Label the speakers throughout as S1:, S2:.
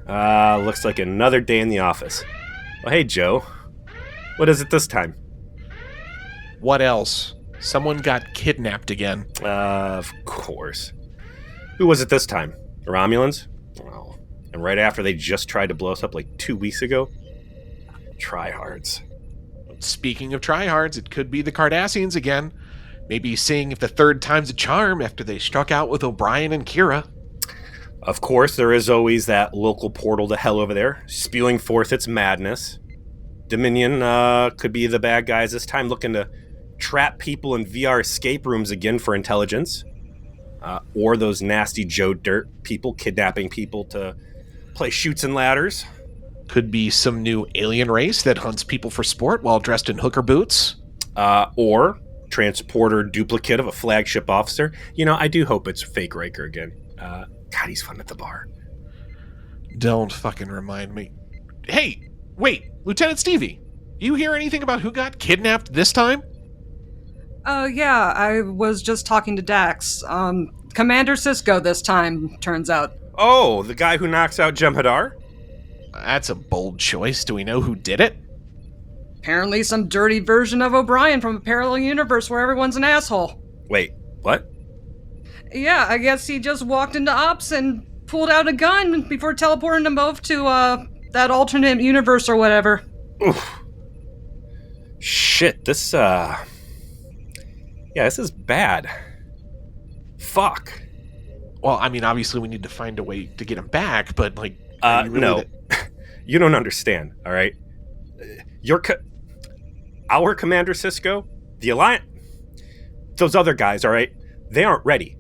S1: Looks like another day in the office. Well, hey, Joe. What is it this time?
S2: What else? Someone got kidnapped again.
S1: Of course. Who was it this time? The Romulans? Oh, and right after they just tried to blow us up like 2 weeks ago? Tryhards.
S2: Speaking of tryhards, it could be the Cardassians again. Maybe seeing if the third time's a charm after they struck out with O'Brien and Kira.
S1: Of course, there is always that local portal to hell over there, spewing forth its madness. Dominion could be the bad guys this time, looking to trap people in VR escape rooms again for intelligence. Or those nasty Joe Dirt people kidnapping people to play Chutes and Ladders.
S2: Could be some new alien race that hunts people for sport while dressed in hooker boots.
S1: Or transporter duplicate of a flagship officer. You know, I do hope it's fake Riker again. God, he's fun at the bar.
S2: Don't fucking remind me. Hey, wait, Lieutenant Stevie, you hear anything about who got kidnapped this time?
S3: Yeah, I was just talking to Dax. Commander Sisko this time, turns out.
S1: Oh, the guy who knocks out Jem'Hadar?
S2: That's a bold choice. Do we know who did it?
S3: Apparently some dirty version of O'Brien from a parallel universe where everyone's an asshole.
S1: Wait, what?
S3: Yeah, I guess he just walked into Ops and pulled out a gun before teleporting them both to, that alternate universe or whatever.
S1: Oof. Shit, this, yeah, this is bad. Fuck.
S2: Well, I mean, obviously we need to find a way to get him back, but, like...
S1: no. You don't understand, all right? Our Commander Sisko, the Alliance, those other guys, all right? They aren't ready.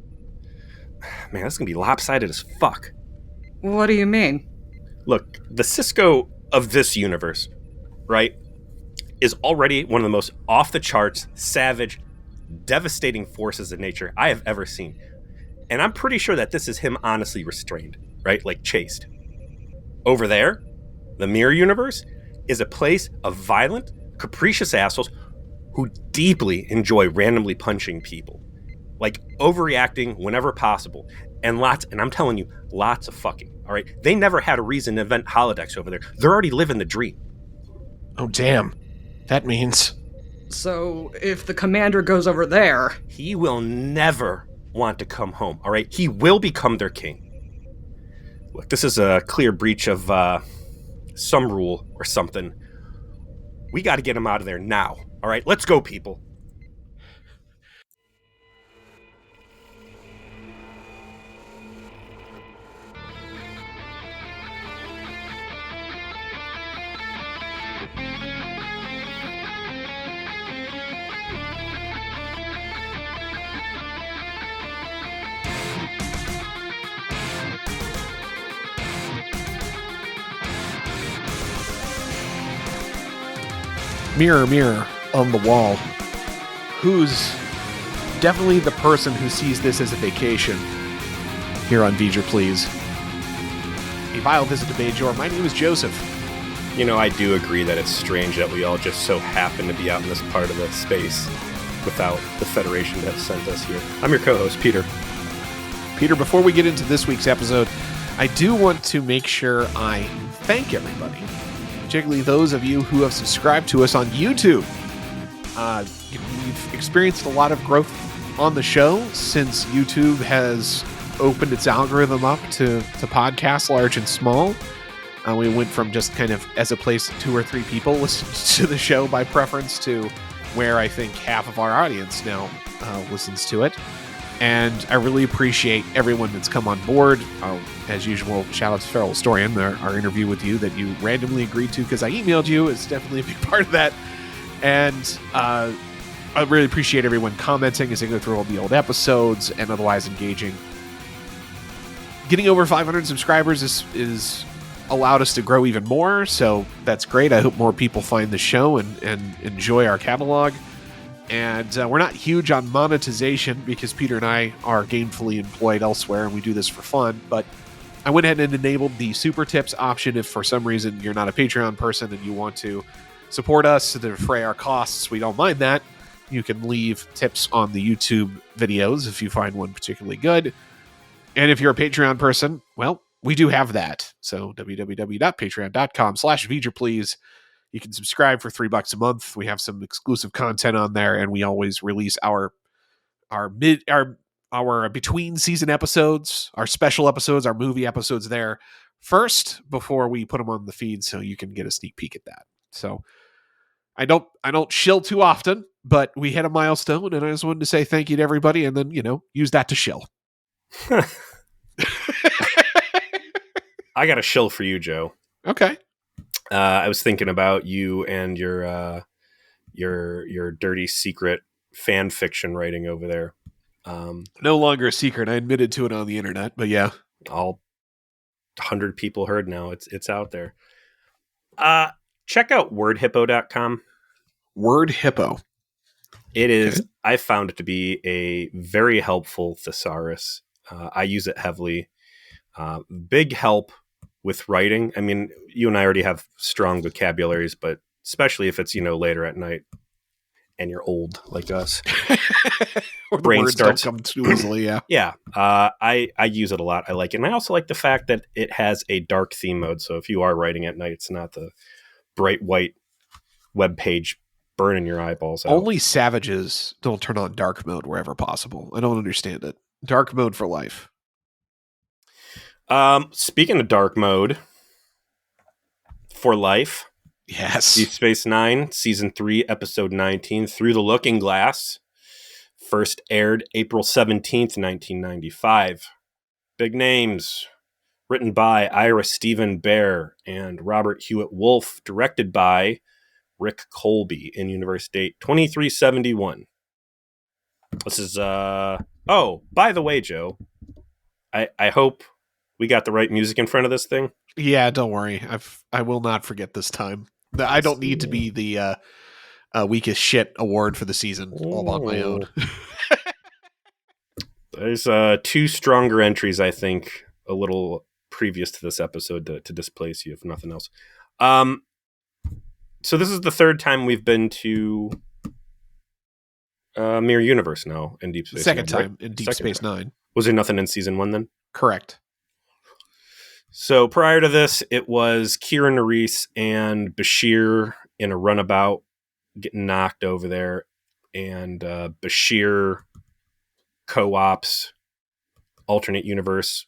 S1: Man, that's gonna be lopsided as fuck.
S3: What do you mean?
S1: Look, the Sisko of this universe, right, is already one of the most off-the-charts, savage, devastating forces of nature I have ever seen. And I'm pretty sure that this is him honestly restrained, right? Like chased. Over there, the Mirror Universe is a place of violent, capricious assholes who deeply enjoy randomly punching people. Like overreacting whenever possible. And I'm telling you, lots of fucking, all right? They never had a reason to invent holodecks over there. They're already living the dream.
S2: Oh, damn. That means...
S3: So, if the commander goes over there...
S1: He will never want to come home, all right? He will become their king. Look, this is a clear breach of some rule or something. We got to get him out of there now, all right? Let's go, people.
S2: Mirror, mirror on the wall, who's definitely the person who sees this as a vacation here on V'ger Please? A vile visit to Bajor. My name is Joseph.
S1: You know, I do agree that it's strange that we all just so happen to be out in this part of the space without the Federation to have sent us here. I'm your co-host, Peter.
S2: Peter, before we get into this week's episode, I do want to make sure I thank everybody, particularly those of you who have subscribed to us on YouTube. We've experienced a lot of growth on the show since YouTube has opened its algorithm up to podcasts large and small. We went from just kind of as a place 2 or 3 people listen to the show by preference to where I think half of our audience now listens to it. And I really appreciate everyone that's come on board. As usual, shout out to Feral Historian, our interview with you that you randomly agreed to because I emailed you. It's definitely a big part of that. And I really appreciate everyone commenting as they go through all the old episodes and otherwise engaging. Getting over 500 subscribers is allowed us to grow even more, so that's great. I hope more people find the show and enjoy our catalog. And we're not huge on monetization because Peter and I are gainfully employed elsewhere and we do this for fun, but I went ahead and enabled the super tips option if for some reason you're not a Patreon person and you want to support us to defray our costs. We don't mind that. You can leave tips on the YouTube videos if you find one particularly good. And if you're a Patreon person, well, we do have that. So www.patreon.com/VegerPlease. You can subscribe for $3 a month. We have some exclusive content on there, and we always release our between season episodes, our special episodes, our movie episodes there first before we put them on the feed, so you can get a sneak peek at that. So I don't shill too often, but we hit a milestone, and I just wanted to say thank you to everybody, and then use that to shill.
S1: I got a shill for you, Joe.
S2: Okay.
S1: I was thinking about you and your dirty secret fan fiction writing over there.
S2: No longer a secret. I admitted to it on the internet, but yeah.
S1: All 100 people heard now. It's out there. Check out wordhippo.com.
S2: Word Hippo.
S1: It is, okay. I found it to be a very helpful thesaurus. I use it heavily. Big help with writing. I mean, you and I already have strong vocabularies, but especially if it's, later at night and you're old like us.
S2: Or the brain words starts don't come too easily, yeah.
S1: Yeah. I use it a lot. I like it. And I also like the fact that it has a dark theme mode. So if you are writing at night, it's not the bright white web page burning your eyeballs out.
S2: Only savages don't turn on dark mode wherever possible. I don't understand it. Dark mode for life.
S1: Speaking of dark mode for life,
S2: yes,
S1: Deep Space Nine, Season 3, Episode 19, Through the Looking Glass, first aired April 17th, 1995. Big names, written by Ira Stephen Bear and Robert Hewitt Wolf, directed by Rick Colby, in universe date 2371. This is, oh, by the way, Joe, I hope we got the right music in front of this thing.
S2: Yeah, don't worry. I will not forget this time. I don't need to be the weakest shit award for the season all on my own.
S1: There's two stronger entries, I think, a little previous to this episode to displace you, if nothing else. So this is the third time we've been to Mirror Universe now in Deep Space
S2: Second
S1: Nine.
S2: Time in Deep Space Nine.
S1: Was there nothing in Season 1 then?
S2: Correct.
S1: So prior to this, it was Kira Nerys and Bashir in a runabout getting knocked over there. And Bashir co-ops alternate universe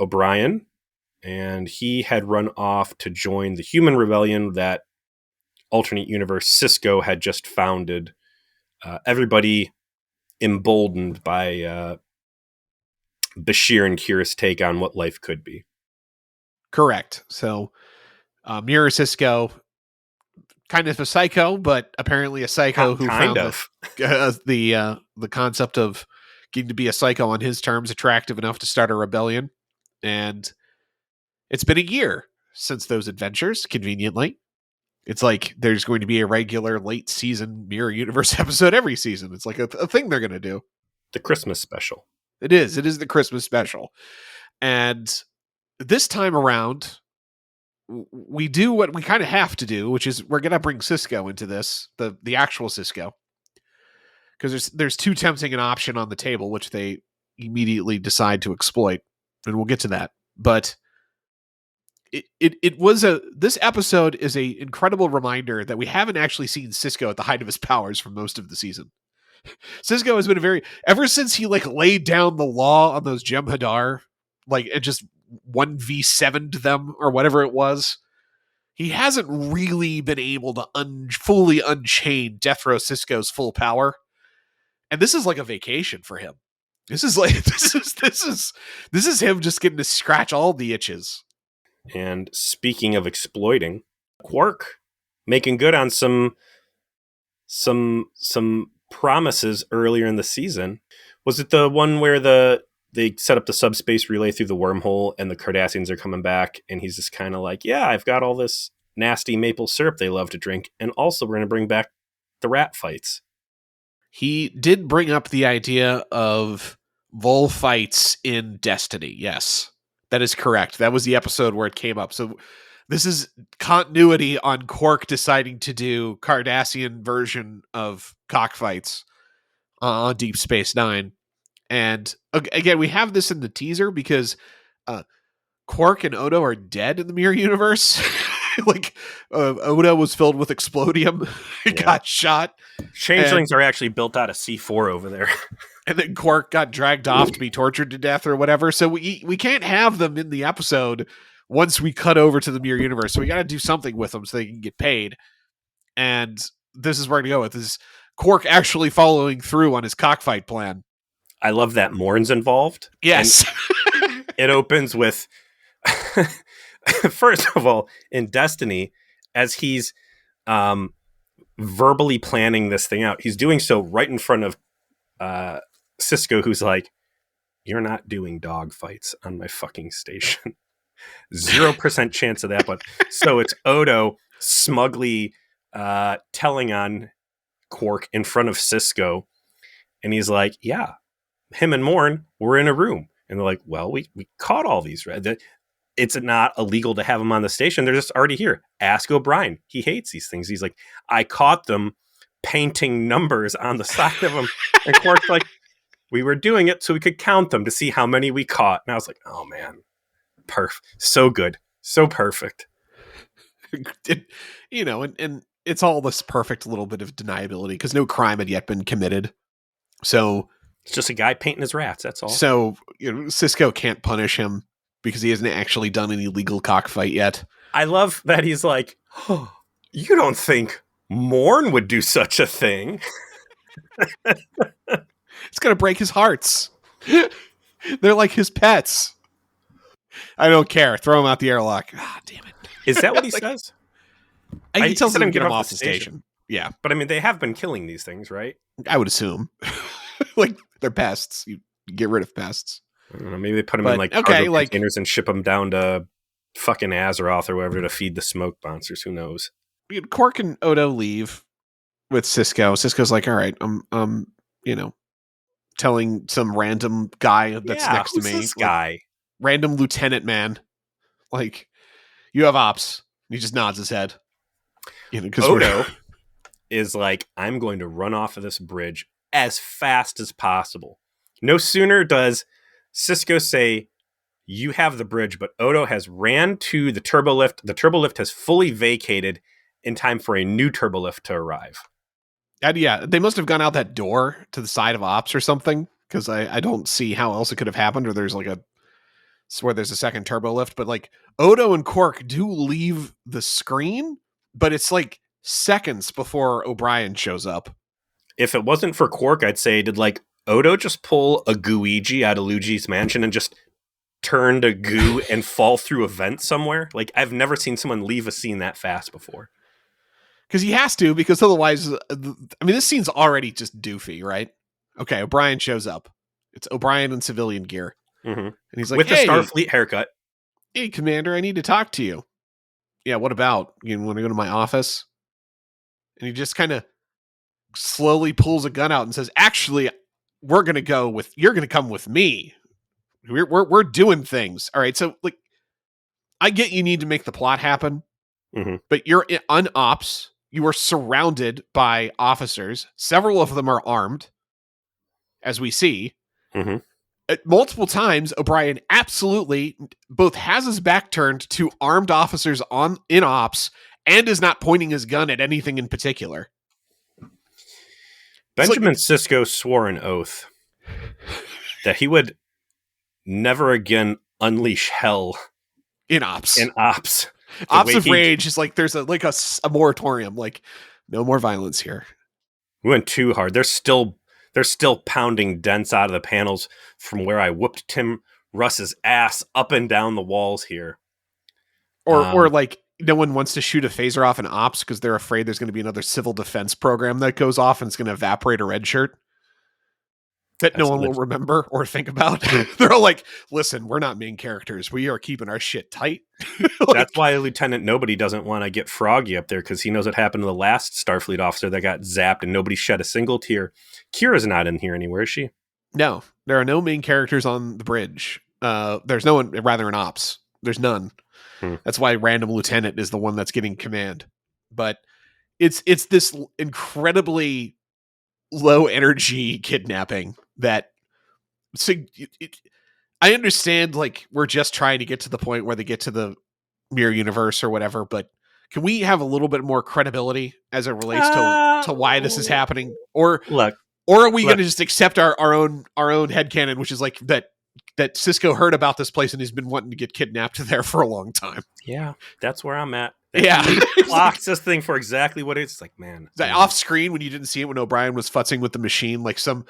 S1: O'Brien. And he had run off to join the human rebellion that alternate universe Sisko had just founded. Everybody emboldened by Bashir and Kira's take on what life could be.
S2: Correct. So, Mirror Sisko, kind of a psycho, but apparently a psycho who found the concept of getting to be a psycho on his terms attractive enough to start a rebellion. And it's been a year since those adventures, conveniently. It's like there's going to be a regular late season Mirror Universe episode every season. It's like a thing they're going to do.
S1: The Christmas special.
S2: It is the Christmas special. And this time around, we do what we kind of have to do, which is we're going to bring Sisko into this, the actual Sisko. Because there's too tempting an option on the table, which they immediately decide to exploit. And we'll get to that. But this episode is a incredible reminder that we haven't actually seen Sisko at the height of his powers for most of the season. Sisko has been ever since he laid down the law on those Jem'Hadar, and just 1v7'd them or whatever it was. He hasn't really been able to fully unchain Death Row Sisko's full power. And this is like a vacation for him. This is him just getting to scratch all the itches.
S1: And speaking of exploiting, Quark making good on some promises earlier in the season. Was it the one where they set up the subspace relay through the wormhole and the Cardassians are coming back and he's just kind of like, yeah, I've got all this nasty maple syrup they love to drink, and also we're going to bring back the rat fights.
S2: He did bring up the idea of Vol fights in Destiny. Yes, that is correct. That was the episode where it came up. So this is continuity on Quark deciding to do Cardassian version of cockfights on Deep Space Nine. And again, we have this in the teaser because Quark and Odo are dead in the Mirror Universe. Like, Odo was filled with explodium. He got shot.
S1: Changelings are actually built out of C4 over there.
S2: And then Quark got dragged off to be tortured to death or whatever. So we can't have them in the episode once we cut over to the Mirror Universe. So we got to do something with them so they can get paid. And this is where to go with this. Quark actually following through on his cockfight plan.
S1: I love that Morn's involved.
S2: Yes.
S1: It opens with, first of all, in Destiny, as he's verbally planning this thing out, he's doing so right in front of Sisko, who's like, "You're not doing dog fights on my fucking station." 0% chance of that. But so it's Odo smugly telling on Quark in front of Sisko, and he's like, "Yeah, him and Morn were in a room," and they're like, "Well, we caught all these, right? It's not illegal to have them on the station. They're just already here. Ask O'Brien. He hates these things." He's like, "I caught them painting numbers on the side of them," and Quark's like, "We were doing it so we could count them to see how many we caught." And I was like, "Oh man, so good, so perfect."
S2: And it's all this perfect little bit of deniability because no crime had yet been committed. So
S1: it's just a guy painting his rats. That's all.
S2: So Sisko can't punish him because he hasn't actually done any legal cockfight yet.
S1: I love that he's like, "Oh, you don't think Morn would do such a thing?"
S2: It's gonna break his hearts. They're like his pets. I don't care. Throw him out the airlock. Ah, damn it.
S1: Is that what he says?
S2: He tells him to get him
S1: off
S2: off the station. Yeah.
S1: But I mean, they have been killing these things, right?
S2: I would assume. Like, they're pests. You get rid of pests.
S1: I don't know, maybe they put them in like cargo containers and ship them down to fucking Azeroth or wherever to feed the smoke monsters. Who knows?
S2: Quark and Odo leave with Sisko. Sisko's like, "All right, I'm telling some random guy that's next to me.
S1: This guy,
S2: random lieutenant man, like, you have ops." He just nods his head.
S1: Odo is like, "I'm going to run off of this bridge as fast as possible." No sooner does Sisko say, "You have the bridge," but Odo has ran to the turbolift. The turbolift has fully vacated in time for a new turbolift to arrive.
S2: And yeah, they must have gone out that door to the side of ops or something, because I don't see how else it could have happened, or there's like where there's a second turbo lift. But like, Odo and Quark do leave the screen, but it's like seconds before O'Brien shows up.
S1: If it wasn't for Quark, I'd say, did like Odo just pull a Gooigi out of Luigi's mansion and just turn to goo and fall through a vent somewhere? Like, I've never seen someone leave a scene that fast before.
S2: Because he has to, because otherwise, I mean, this scene's already just doofy, right? Okay, O'Brien shows up. It's O'Brien in civilian gear.
S1: Mm-hmm.
S2: And he's like,
S1: with
S2: "Hey,
S1: the Starfleet haircut.
S2: Hey, Commander, I need to talk to you." "Yeah, what about? You want to go to my office?" And he just kind of slowly pulls a gun out and says, "Actually, you're going to come with me. We're doing things. All right, so like, I get you need to make the plot happen, but you're on ops. You are surrounded by officers. Several of them are armed, as we see. Multiple times, O'Brien absolutely both has his back turned to armed officers in ops and is not pointing his gun at anything in particular."
S1: Benjamin Sisko swore an oath that he would never again unleash hell
S2: in ops.
S1: Ops
S2: of Rage is like, there's a moratorium, like, no more violence here.
S1: We went too hard. They're still pounding dents out of the panels from where I whooped Tim Russ's ass up and down the walls here.
S2: Or like, no one wants to shoot a phaser off an ops because they're afraid there's going to be another civil defense program that goes off and it's going to evaporate a red shirt that no one will remember or think about. They're all like, "Listen, we're not main characters. We are keeping our shit tight."
S1: That's why Lieutenant Nobody doesn't want to get Froggy up there, because he knows what happened to the last Starfleet officer that got zapped and nobody shed a single tear. Kira's not in here anywhere, is she?
S2: No, there are no main characters on the bridge. There's no one, rather, in ops. There's none. That's why Random Lieutenant is the one that's getting command. But it's this incredibly low energy kidnapping that I understand, like, we're just trying to get to the point where they get to the mirror universe or whatever, but can we have a little bit more credibility as it relates to why this is happening? Or
S1: Look,
S2: are we going
S1: look.
S2: to just accept our own headcanon, which is like that Sisko heard about this place and he's been wanting to get kidnapped there for a long time?
S1: Yeah, that's where I'm at.
S2: Yeah.
S1: He clocks this thing for exactly what it's like, man.
S2: Off screen, when you didn't see it, when O'Brien was futzing with the machine, like some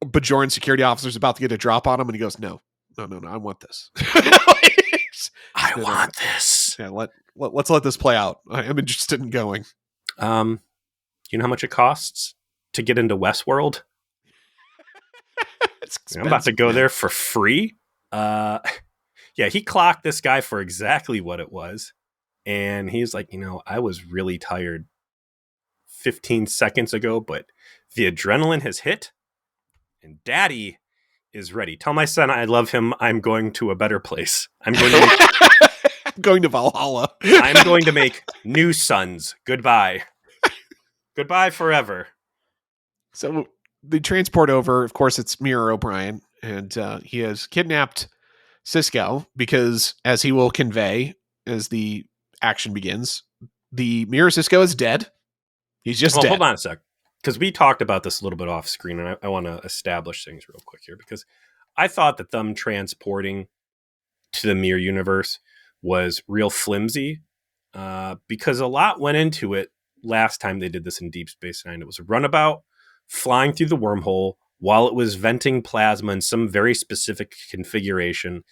S2: Bajoran security officer's about to get a drop on him, and he goes, no, I want this.
S1: I want this.
S2: Yeah, let's let this play out. I am interested in going.
S1: You know how much it costs to get into Westworld? I'm about to go there for free. Yeah, he clocked this guy for exactly what it was. And he's like, I was really tired 15 seconds ago, but the adrenaline has hit and daddy is ready. Tell my son I love him. I'm going to a better place. I'm
S2: going to Valhalla.
S1: I'm going to make new sons. Goodbye. Goodbye forever.
S2: So they transport over. Of course, it's Mirror O'Brien, and he has kidnapped Sisko because, as he will convey as the action begins, the Mirror Sisko is dead. He's just dead.
S1: Hold on a sec, because we talked about this a little bit off screen, and I want to establish things real quick here, because I thought that them transporting to the Mirror Universe was real flimsy, because a lot went into it last time they did this in Deep Space Nine. It was a runabout flying through the wormhole while it was venting plasma in some very specific configuration,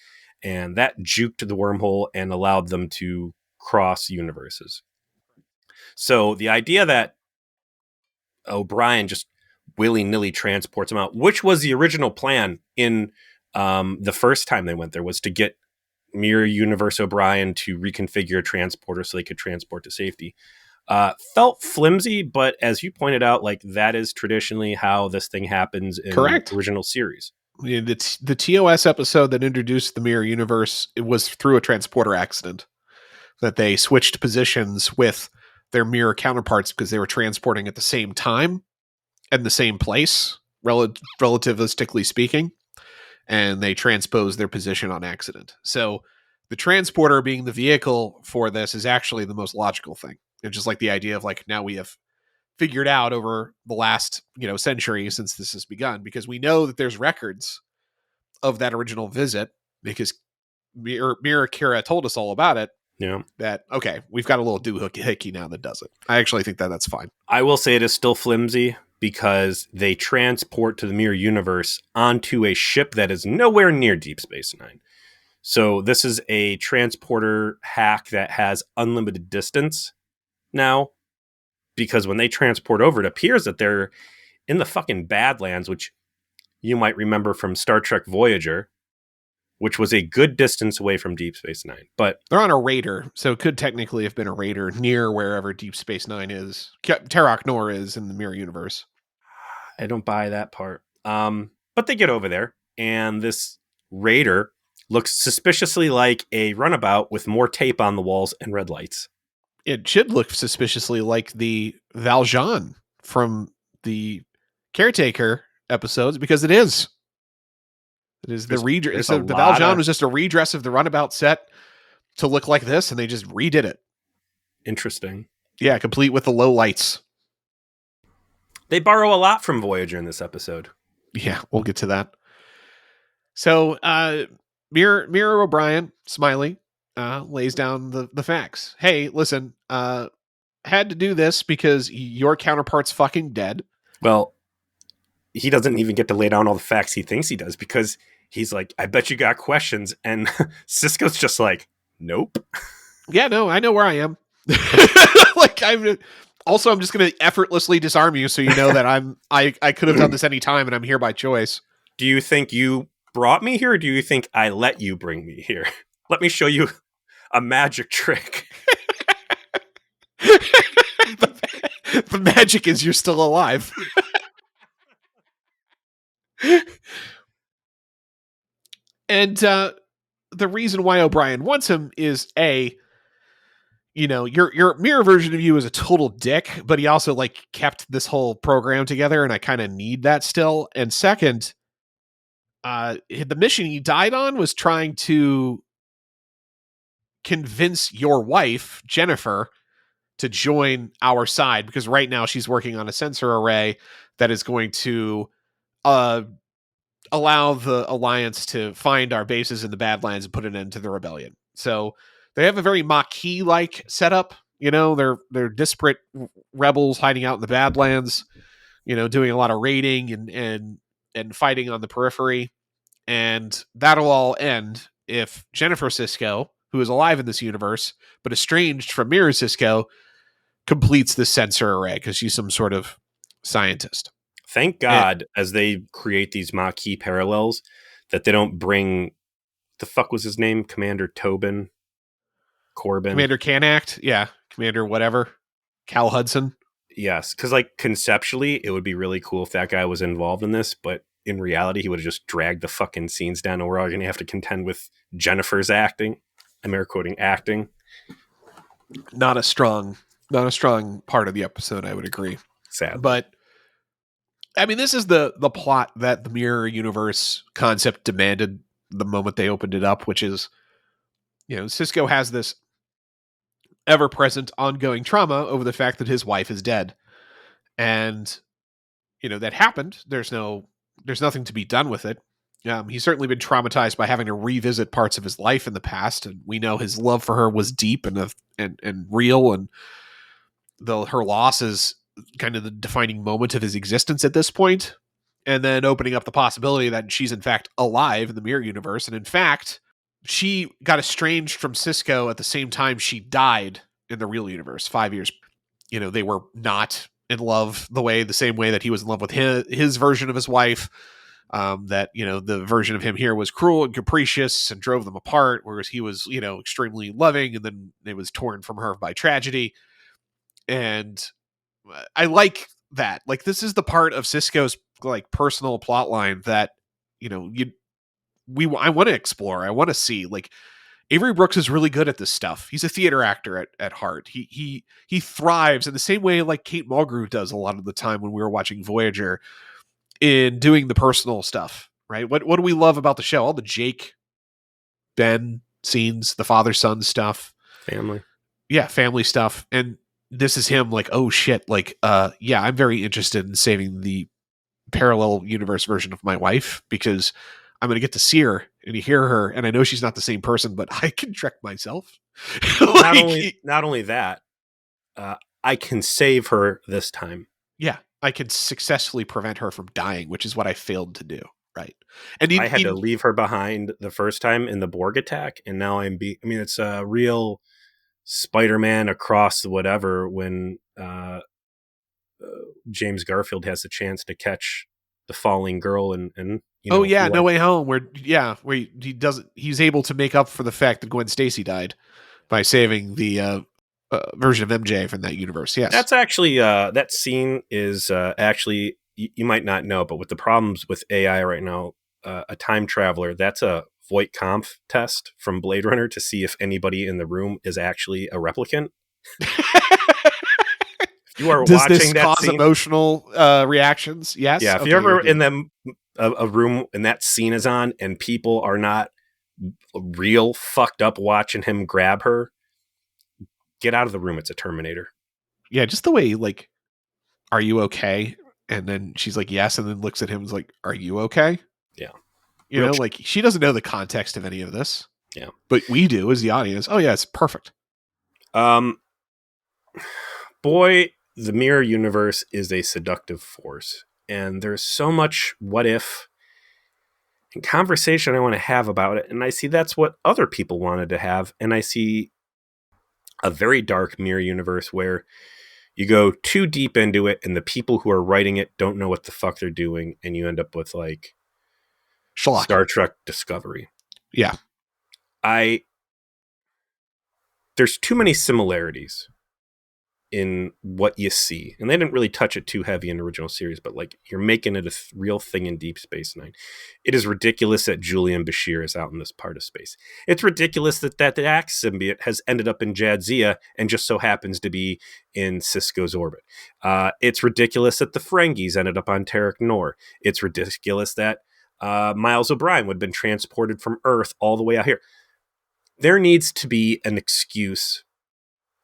S1: and that juked the wormhole and allowed them to cross universes. So the idea that O'Brien just willy-nilly transports them out, which was the original plan in the first time they went there, was to get Mirror Universe O'Brien to reconfigure a transporter so they could transport to safety. Felt flimsy, but as you pointed out, like, that is traditionally how this thing happens in the original series.
S2: The TOS episode that introduced the Mirror Universe, it was through a transporter accident that they switched positions with their mirror counterparts because they were transporting at the same time and the same place, relativistically speaking, and they transposed their position on accident. So the transporter being the vehicle for this is actually the most logical thing. It's just like the idea of, like, now we have figured out over the last, century since this has begun, because we know that there's records of that original visit because Mirror Kira told us all about it.
S1: Yeah.
S2: That, okay, we've got a little doohickey now that does it. I actually think that that's fine.
S1: I will say it is still flimsy because they transport to the Mirror Universe onto a ship that is nowhere near Deep Space Nine. So this is a transporter hack that has unlimited distance now, because when they transport over, it appears that they're in the fucking Badlands, which you might remember from Star Trek Voyager, which was a good distance away from Deep Space Nine. But
S2: they're on a raider, so it could technically have been a raider near wherever Deep Space Nine is. Terok Nor is in the Mirror Universe.
S1: I don't buy that part. But they get over there, and this raider looks suspiciously like a runabout with more tape on the walls and red lights.
S2: It should look suspiciously like the Valjean from the Caretaker episodes, because it is. It is the redress. The Valjean was just a redress of the runabout set to look like this, and they just redid it.
S1: Interesting.
S2: Yeah, complete with the low lights.
S1: They borrow a lot from Voyager in this episode.
S2: Yeah, we'll get to that. So, Mirror O'Brien, Smiley, lays down the facts. Hey, listen, had to do this because your counterpart's fucking dead.
S1: Well, he doesn't even get to lay down all the facts he thinks he does, because he's like, I bet you got questions. And Sisko's just like, nope.
S2: Yeah, no, I know where I am. Like, I'm just going to effortlessly disarm you so you know that I could have done this any time and I'm here by choice.
S1: Do you think you brought me here, or do you think I let you bring me here? Let me show you a magic trick.
S2: The magic is you're still alive. And the reason why O'Brien wants him is your mirror version of you is a total dick, but he also, like, kept this whole program together, and I kind of need that still. And second, The mission he died on was trying to convince your wife, Jennifer, to join our side, because right now she's working on a sensor array that is going to allow the Alliance to find our bases in the Badlands and put an end to the rebellion. So they have a very Maquis-like setup. You know, they're disparate rebels hiding out in the Badlands, you know, doing a lot of raiding and fighting on the periphery. And that'll all end if Jennifer Sisko, who is alive in this universe, but estranged from Mirror Sisko, completes the sensor array because she's some sort of scientist.
S1: Thank God, as they create these Maquis parallels, that they don't bring, the fuck was his name? Commander Corbin?
S2: Commander Canact? Yeah. Commander whatever. Cal Hudson?
S1: Yes, because like conceptually, it would be really cool if that guy was involved in this, but in reality, he would have just dragged the fucking scenes down, and we're all going to have to contend with Jennifer's acting. I'm air quoting acting.
S2: Not a strong part of the episode, I would agree.
S1: Sad.
S2: But I mean, this is the plot that the Mirror Universe concept demanded the moment they opened it up, which is, you know, Sisko has this ever-present ongoing trauma over the fact that his wife is dead. And, you know, that happened. There's nothing to be done with it. He's certainly been traumatized by having to revisit parts of his life in the past, and we know his love for her was deep and real, and her loss is kind of the defining moment of his existence at this point. And then opening up the possibility that she's in fact alive in the Mirror Universe, and in fact, she got estranged from Sisko at the same time she died in the real universe 5 years. You know, they were not in love the same way that he was in love with his version of his wife. That, you know, the version of him here was cruel and capricious and drove them apart, whereas he was, you know, extremely loving, and then it was torn from her by tragedy. And I like that. Like, this is the part of Sisko's like personal plot line that, you know, I want to explore. I want to see. Like, Avery Brooks is really good at this stuff. He's a theater actor at heart. He thrives in the same way like Kate Mulgrew does a lot of the time when we were watching Voyager, in doing the personal stuff, right? What do we love about the show? All the Jake, Ben scenes, the father-son stuff.
S1: Family.
S2: Yeah, family stuff. And this is him like, oh shit, like, yeah, I'm very interested in saving the parallel universe version of my wife, because I'm going to get to see her and hear her, and I know she's not the same person, but I can trick myself.
S1: Like, not only that, I can save her this time.
S2: Yeah, I can successfully prevent her from dying, which is what I failed to do. Right.
S1: And I had to leave her behind the first time in the Borg attack, and now it's a real Spider-Man across whatever when James Garfield has a chance to catch the falling girl and you know,
S2: No Way Home, where he's able to make up for the fact that Gwen Stacy died by saving the version of MJ from that universe. Yes,
S1: that's actually that scene is actually, you might not know, but with the problems with AI right now, a time traveler, that's a Voight-Kampff test from Blade Runner to see if anybody in the room is actually a replicant. You are
S2: Does
S1: watching
S2: this
S1: that
S2: cause
S1: scene?
S2: Emotional reactions? Yes.
S1: Yeah. If you're ever in a room and that scene is on and people are not real fucked up watching him grab her, get out of the room. It's a Terminator.
S2: Yeah. Just the way, like, are you okay? And then she's like, yes. And then looks at him and is like, are you okay?
S1: Yeah.
S2: You know, like, she doesn't know the context of any of this.
S1: Yeah.
S2: But we do as the audience. Oh yeah, it's perfect.
S1: Boy, the Mirror Universe is a seductive force. And there's so much what if and conversation I want to have about it. And I see that's what other people wanted to have. And I see a very dark Mirror Universe where you go too deep into it and the people who are writing it don't know what the fuck they're doing. And you end up with like
S2: Schlock.
S1: Star Trek Discovery.
S2: Yeah.
S1: There's too many similarities in what you see, and they didn't really touch it too heavy in the original series, but like, you're making it a real thing in Deep Space Nine. It is ridiculous that Julian Bashir is out in this part of space. It's ridiculous that the Axe symbiote has ended up in Jadzia and just so happens to be in Sisko's orbit. It's ridiculous that the Ferengis ended up on Terok Nor. It's ridiculous that Miles O'Brien would have been transported from Earth all the way out here. There needs to be an excuse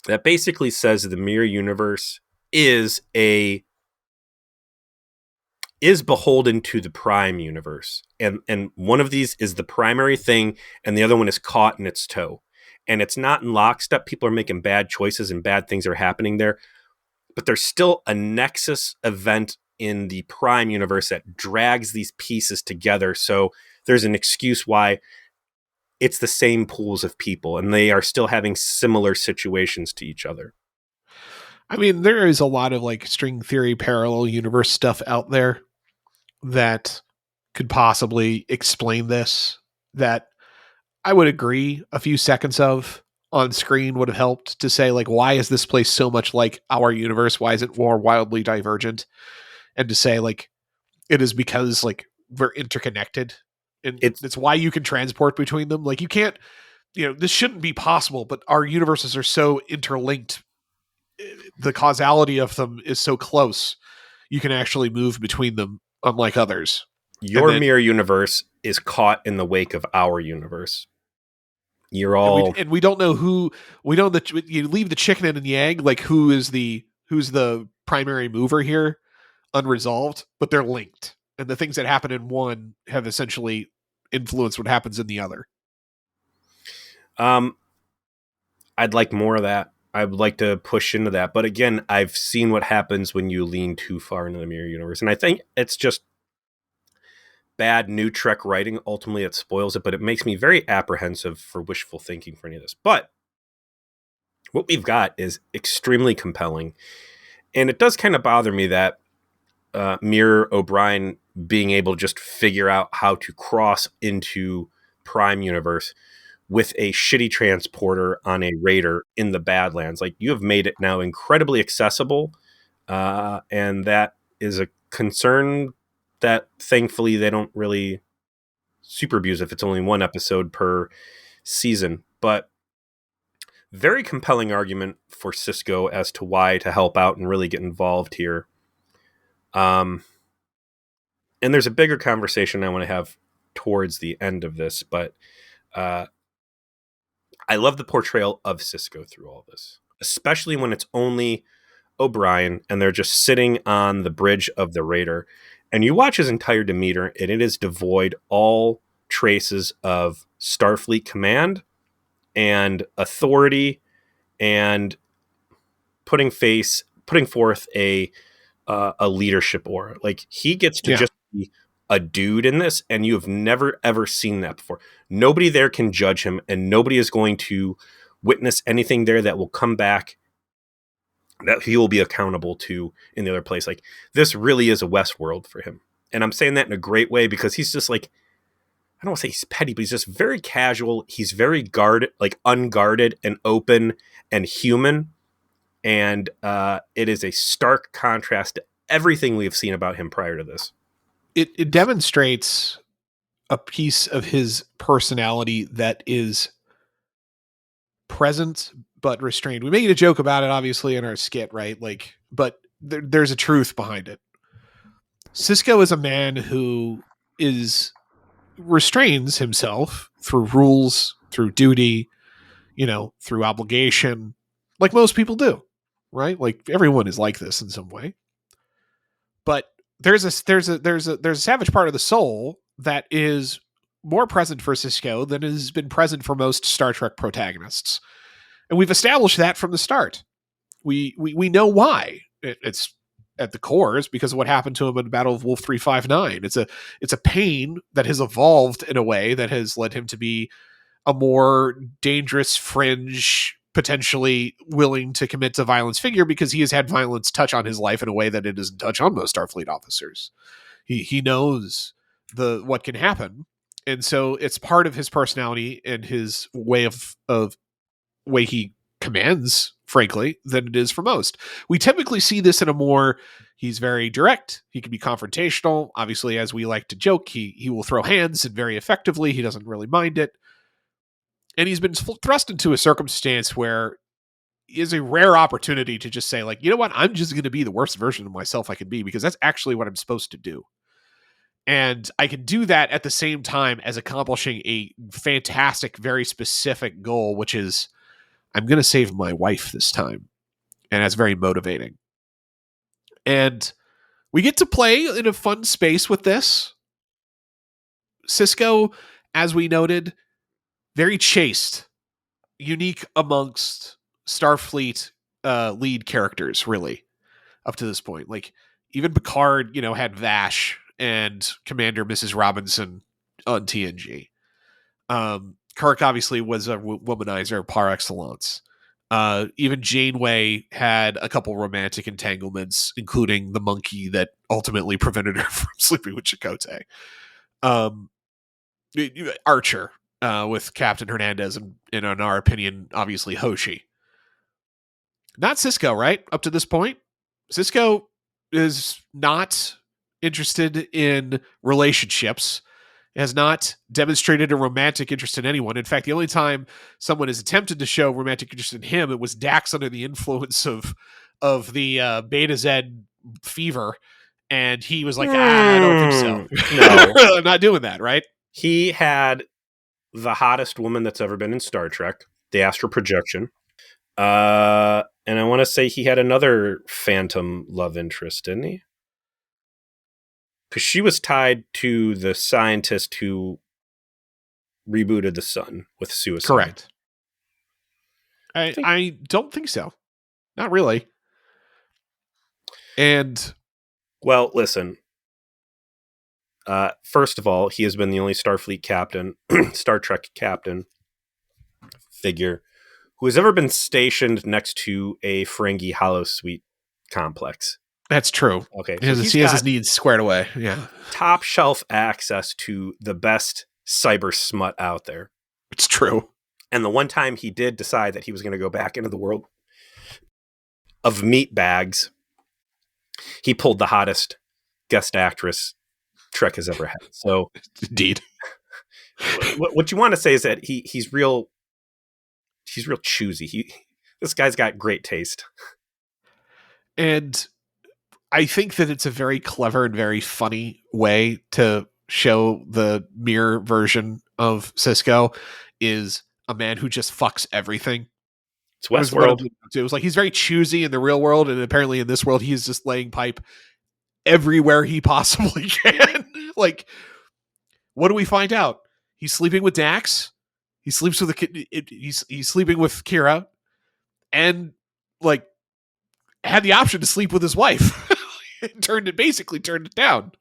S1: that basically says that the Mirror Universe is beholden to the Prime Universe, and one of these is the primary thing, and the other one is caught in its toe, and it's not in lockstep. People are making bad choices, and bad things are happening there, but there's still a nexus event in the Prime Universe that drags these pieces together. So there's an excuse why it's the same pools of people, and they are still having similar situations to each other.
S2: I mean, there is a lot of like string theory parallel universe stuff out there that could possibly explain this, that I would agree a few seconds of on screen would have helped to say, like, why is this place so much like our universe? Why is it more wildly divergent? And to say, like, it is because, like, we're interconnected. And it's why you can transport between them. Like, you can't, this shouldn't be possible, but our universes are so interlinked. The causality of them is so close. You can actually move between them, unlike others.
S1: Your mirror universe is caught in the wake of our universe. You're all,
S2: and we don't know who. We know that you leave the chicken and the egg. Like, who's the primary mover here, unresolved, but they're linked, and the things that happen in one have essentially influenced what happens in the other.
S1: I'd like more of that. I would like to push into that, but again, I've seen what happens when you lean too far into the mirror universe, and I think it's just bad new Trek writing. Ultimately, it spoils it, but it makes me very apprehensive for wishful thinking for any of this. But what we've got is extremely compelling, and it does kind of bother me that Mirror O'Brien being able to just figure out how to cross into Prime Universe with a shitty transporter on a raider in the Badlands. Like, you have made it now incredibly accessible, and that is a concern that thankfully they don't really super abuse if it's only one episode per season. But very compelling argument for Sisko as to why to help out and really get involved here. And there's a bigger conversation I want to have towards the end of this, but I love the portrayal of Sisko through all this, especially when it's only O'Brien and they're just sitting on the bridge of the raider, and you watch his entire demeanor, and it is devoid all traces of Starfleet command and authority and putting forth a leadership aura. Like, he gets to just be a dude in this, and you have never ever seen that before. Nobody there can judge him, and nobody is going to witness anything there that will come back that he will be accountable to in the other place. Like, this really is a Westworld for him, and I'm saying that in a great way, because he's just like, I don't want to say he's petty, but he's just very casual. He's very unguarded and open and human, and it is a stark contrast to everything we've seen about him prior to this.
S2: It demonstrates a piece of his personality that is present but restrained. We made a joke about it, obviously, in our skit, right? Like, but there's a truth behind it. Sisko is a man who restrains himself through rules, through duty, through obligation, like most people do, right? Like, everyone is like this in some way. But there's a savage part of the soul that is more present for Sisko than has been present for most Star Trek protagonists, and we've established that from the start. We know why. It's at the core is because of what happened to him in the Battle of Wolf 359. It's a pain that has evolved in a way that has led him to be a more dangerous, fringe, potentially willing to commit to violence figure, because he has had violence touch on his life in a way that it doesn't touch on most Starfleet officers. He knows what can happen, and so it's part of his personality and his way of way he commands, frankly, than it is for most. We typically see this in a more, he's very direct. He can be confrontational. Obviously, as we like to joke, he will throw hands, and very effectively. He doesn't really mind it. And he's been thrust into a circumstance where is a rare opportunity to just say, like, you know what? I'm just going to be the worst version of myself I can be, because that's actually what I'm supposed to do. And I can do that at the same time as accomplishing a fantastic, very specific goal, which is I'm going to save my wife this time. And that's very motivating. And we get to play in a fun space with this. Sisko, as we noted, very chaste, unique amongst Starfleet lead characters, really, up to this point. Like, even Picard, had Vash and Commander Mrs. Robinson on TNG. Kirk obviously was a womanizer par excellence. Even Janeway had a couple romantic entanglements, including the monkey that ultimately prevented her from sleeping with Chakotay. Archer with Captain Hernandez, and in our opinion, obviously Hoshi. Not Sisko, right? Up to this point, Sisko is not interested in relationships, has not demonstrated a romantic interest in anyone. In fact, the only time someone has attempted to show romantic interest in him, it was Dax under the influence of the Beta Z fever, and he was like, I don't think so.
S1: No.
S2: I'm not doing that, right?
S1: He had the hottest woman that's ever been in Star Trek, the astral projection. And I want to say he had another phantom love interest, didn't he? Because she was tied to the scientist who rebooted the sun with suicide.
S2: Correct. I don't think so. Not really. And
S1: well, listen. First of all, he has been the only Starfleet captain, Star Trek captain figure who has ever been stationed next to a Ferengi holosuite complex.
S2: That's true.
S1: Okay.
S2: So he has his needs squared away. Yeah.
S1: Top shelf access to the best cyber smut out there.
S2: It's true.
S1: And the one time he did decide that he was going to go back into the world of meat bags, he pulled the hottest guest actress Trek has ever had. So,
S2: indeed.
S1: What you want to say is that he's real choosy. This guy's got great taste.
S2: And I think that it's a very clever and very funny way to show the mirror version of Sisko is a man who just fucks everything.
S1: It's Westworld.
S2: It was like he's very choosy in the real world, and apparently in this world he's just laying pipe everywhere he possibly can. Like, what do we find out? He's sleeping with Dax. He sleeps with he's sleeping with Kira, and like had the option to sleep with his wife. Basically turned it down.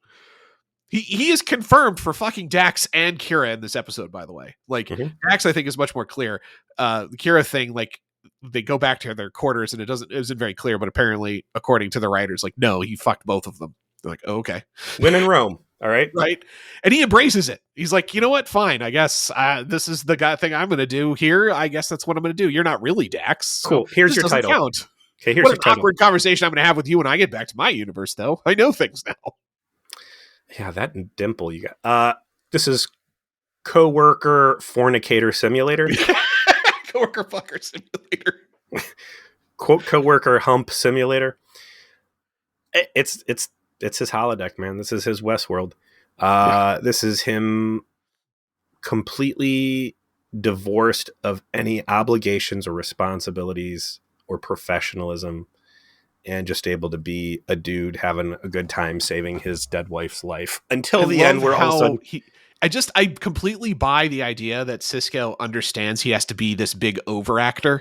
S2: He is confirmed for fucking Dax and Kira in this episode, by the way. Like, Dax, I think, is much more clear. The Kira thing, like, they go back to their quarters and it isn't very clear, but apparently, according to the writers, like, no, he fucked both of them. They're like, oh, okay.
S1: When in Rome, all right?
S2: Right. And he embraces it. He's like, you know what? Fine. I guess this is the thing I'm going to do here. I guess that's what I'm going to do. You're not really Dax.
S1: Cool. Here's your title.
S2: Count.
S1: Okay, here's
S2: what
S1: your
S2: an
S1: title.
S2: Awkward conversation I'm going to have with you when I get back to my universe, though. I know things now.
S1: Yeah, that dimple you got. This is coworker fornicator simulator.
S2: Coworker fucker simulator.
S1: Coworker hump simulator. It's his holodeck, man. This is his Westworld. This is him completely divorced of any obligations or responsibilities or professionalism, and just able to be a dude having a good time saving his dead wife's life until the end, where all of a sudden
S2: I completely buy the idea that Sisko understands he has to be this big overactor,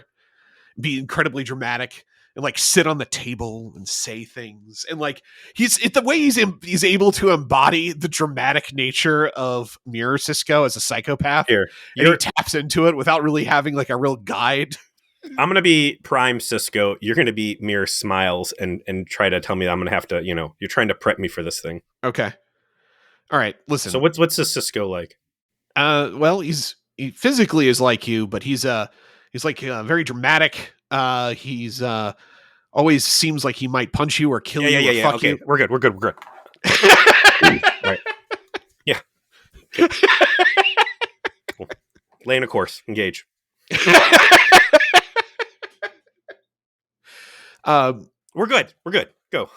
S2: be incredibly dramatic, and like sit on the table and say things, and like the way he's able to embody the dramatic nature of Mirror Sisko as a psychopath. And he taps into it without really having like a real guide.
S1: I'm gonna be Prime Sisko. You're gonna be Mirror Smiles and try to tell me that I'm gonna have to, you're trying to prep me for this thing.
S2: Okay. All right. Listen.
S1: So what's this Sisko like?
S2: Well, he physically is like you, but he's like very dramatic. He's always seems like he might punch you or kill you or fuck you.
S1: We're good. All right. Yeah. Cool. Laying a course. Engage. We're good. Go.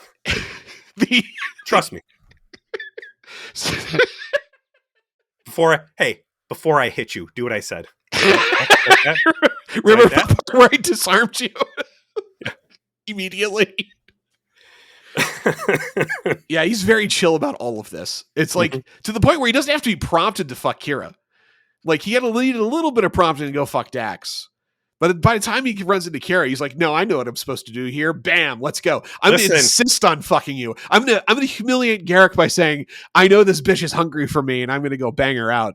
S1: Trust me. before I hit you, do what I said.
S2: Remember the part where I disarmed you immediately? Yeah, he's very chill about all of this. It's like to the point where he doesn't have to be prompted to fuck Kira. Like he had to need a little bit of prompting to go fuck Dax. But by the time he runs into Kira, he's like, "No, I know what I'm supposed to do here. Bam, let's go. I'm gonna insist on fucking you. I'm gonna humiliate Garrick by saying, I know this bitch is hungry for me, and I'm gonna go bang her out,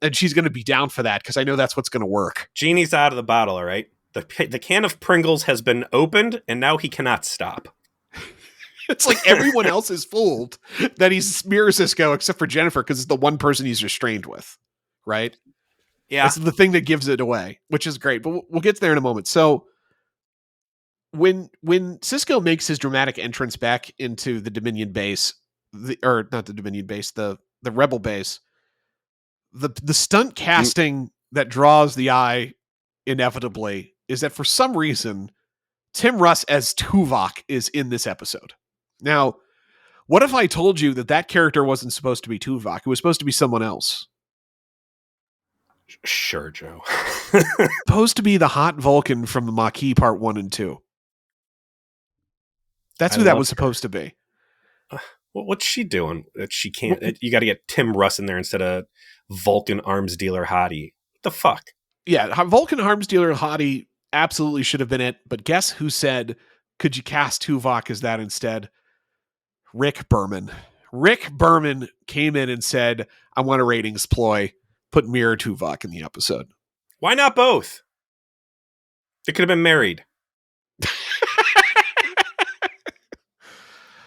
S2: and she's gonna be down for that because I know that's what's gonna work."
S1: Genie's out of the bottle, all right. The can of Pringles has been opened, and now he cannot stop.
S2: It's like everyone else is fooled that he's Mirror Sisko except for Jennifer because it's the one person he's restrained with, right?
S1: Yeah.
S2: That's the thing that gives it away, which is great. But we'll get there in a moment. So when Sisko makes his dramatic entrance back into the Dominion base, or not the Dominion base, the Rebel base, the stunt casting that draws the eye inevitably is that for some reason Tim Russ as Tuvok is in this episode. Now, what if I told you that character wasn't supposed to be Tuvok? It was supposed to be someone else.
S1: Sure, Joe.
S2: Supposed to be the hot Vulcan from the Maquis Part 1 and 2. That's who that was supposed to be.
S1: What's she doing that she can't? You got to get Tim Russ in there instead of Vulcan arms dealer hottie. What the fuck?
S2: Yeah, Vulcan arms dealer hottie absolutely should have been it. But guess who said, could you cast Tuvok as that instead? Rick Berman. Rick Berman came in and said, I want a ratings ploy. Put Mirror Tuvok in the episode.
S1: Why not both? They could have been married.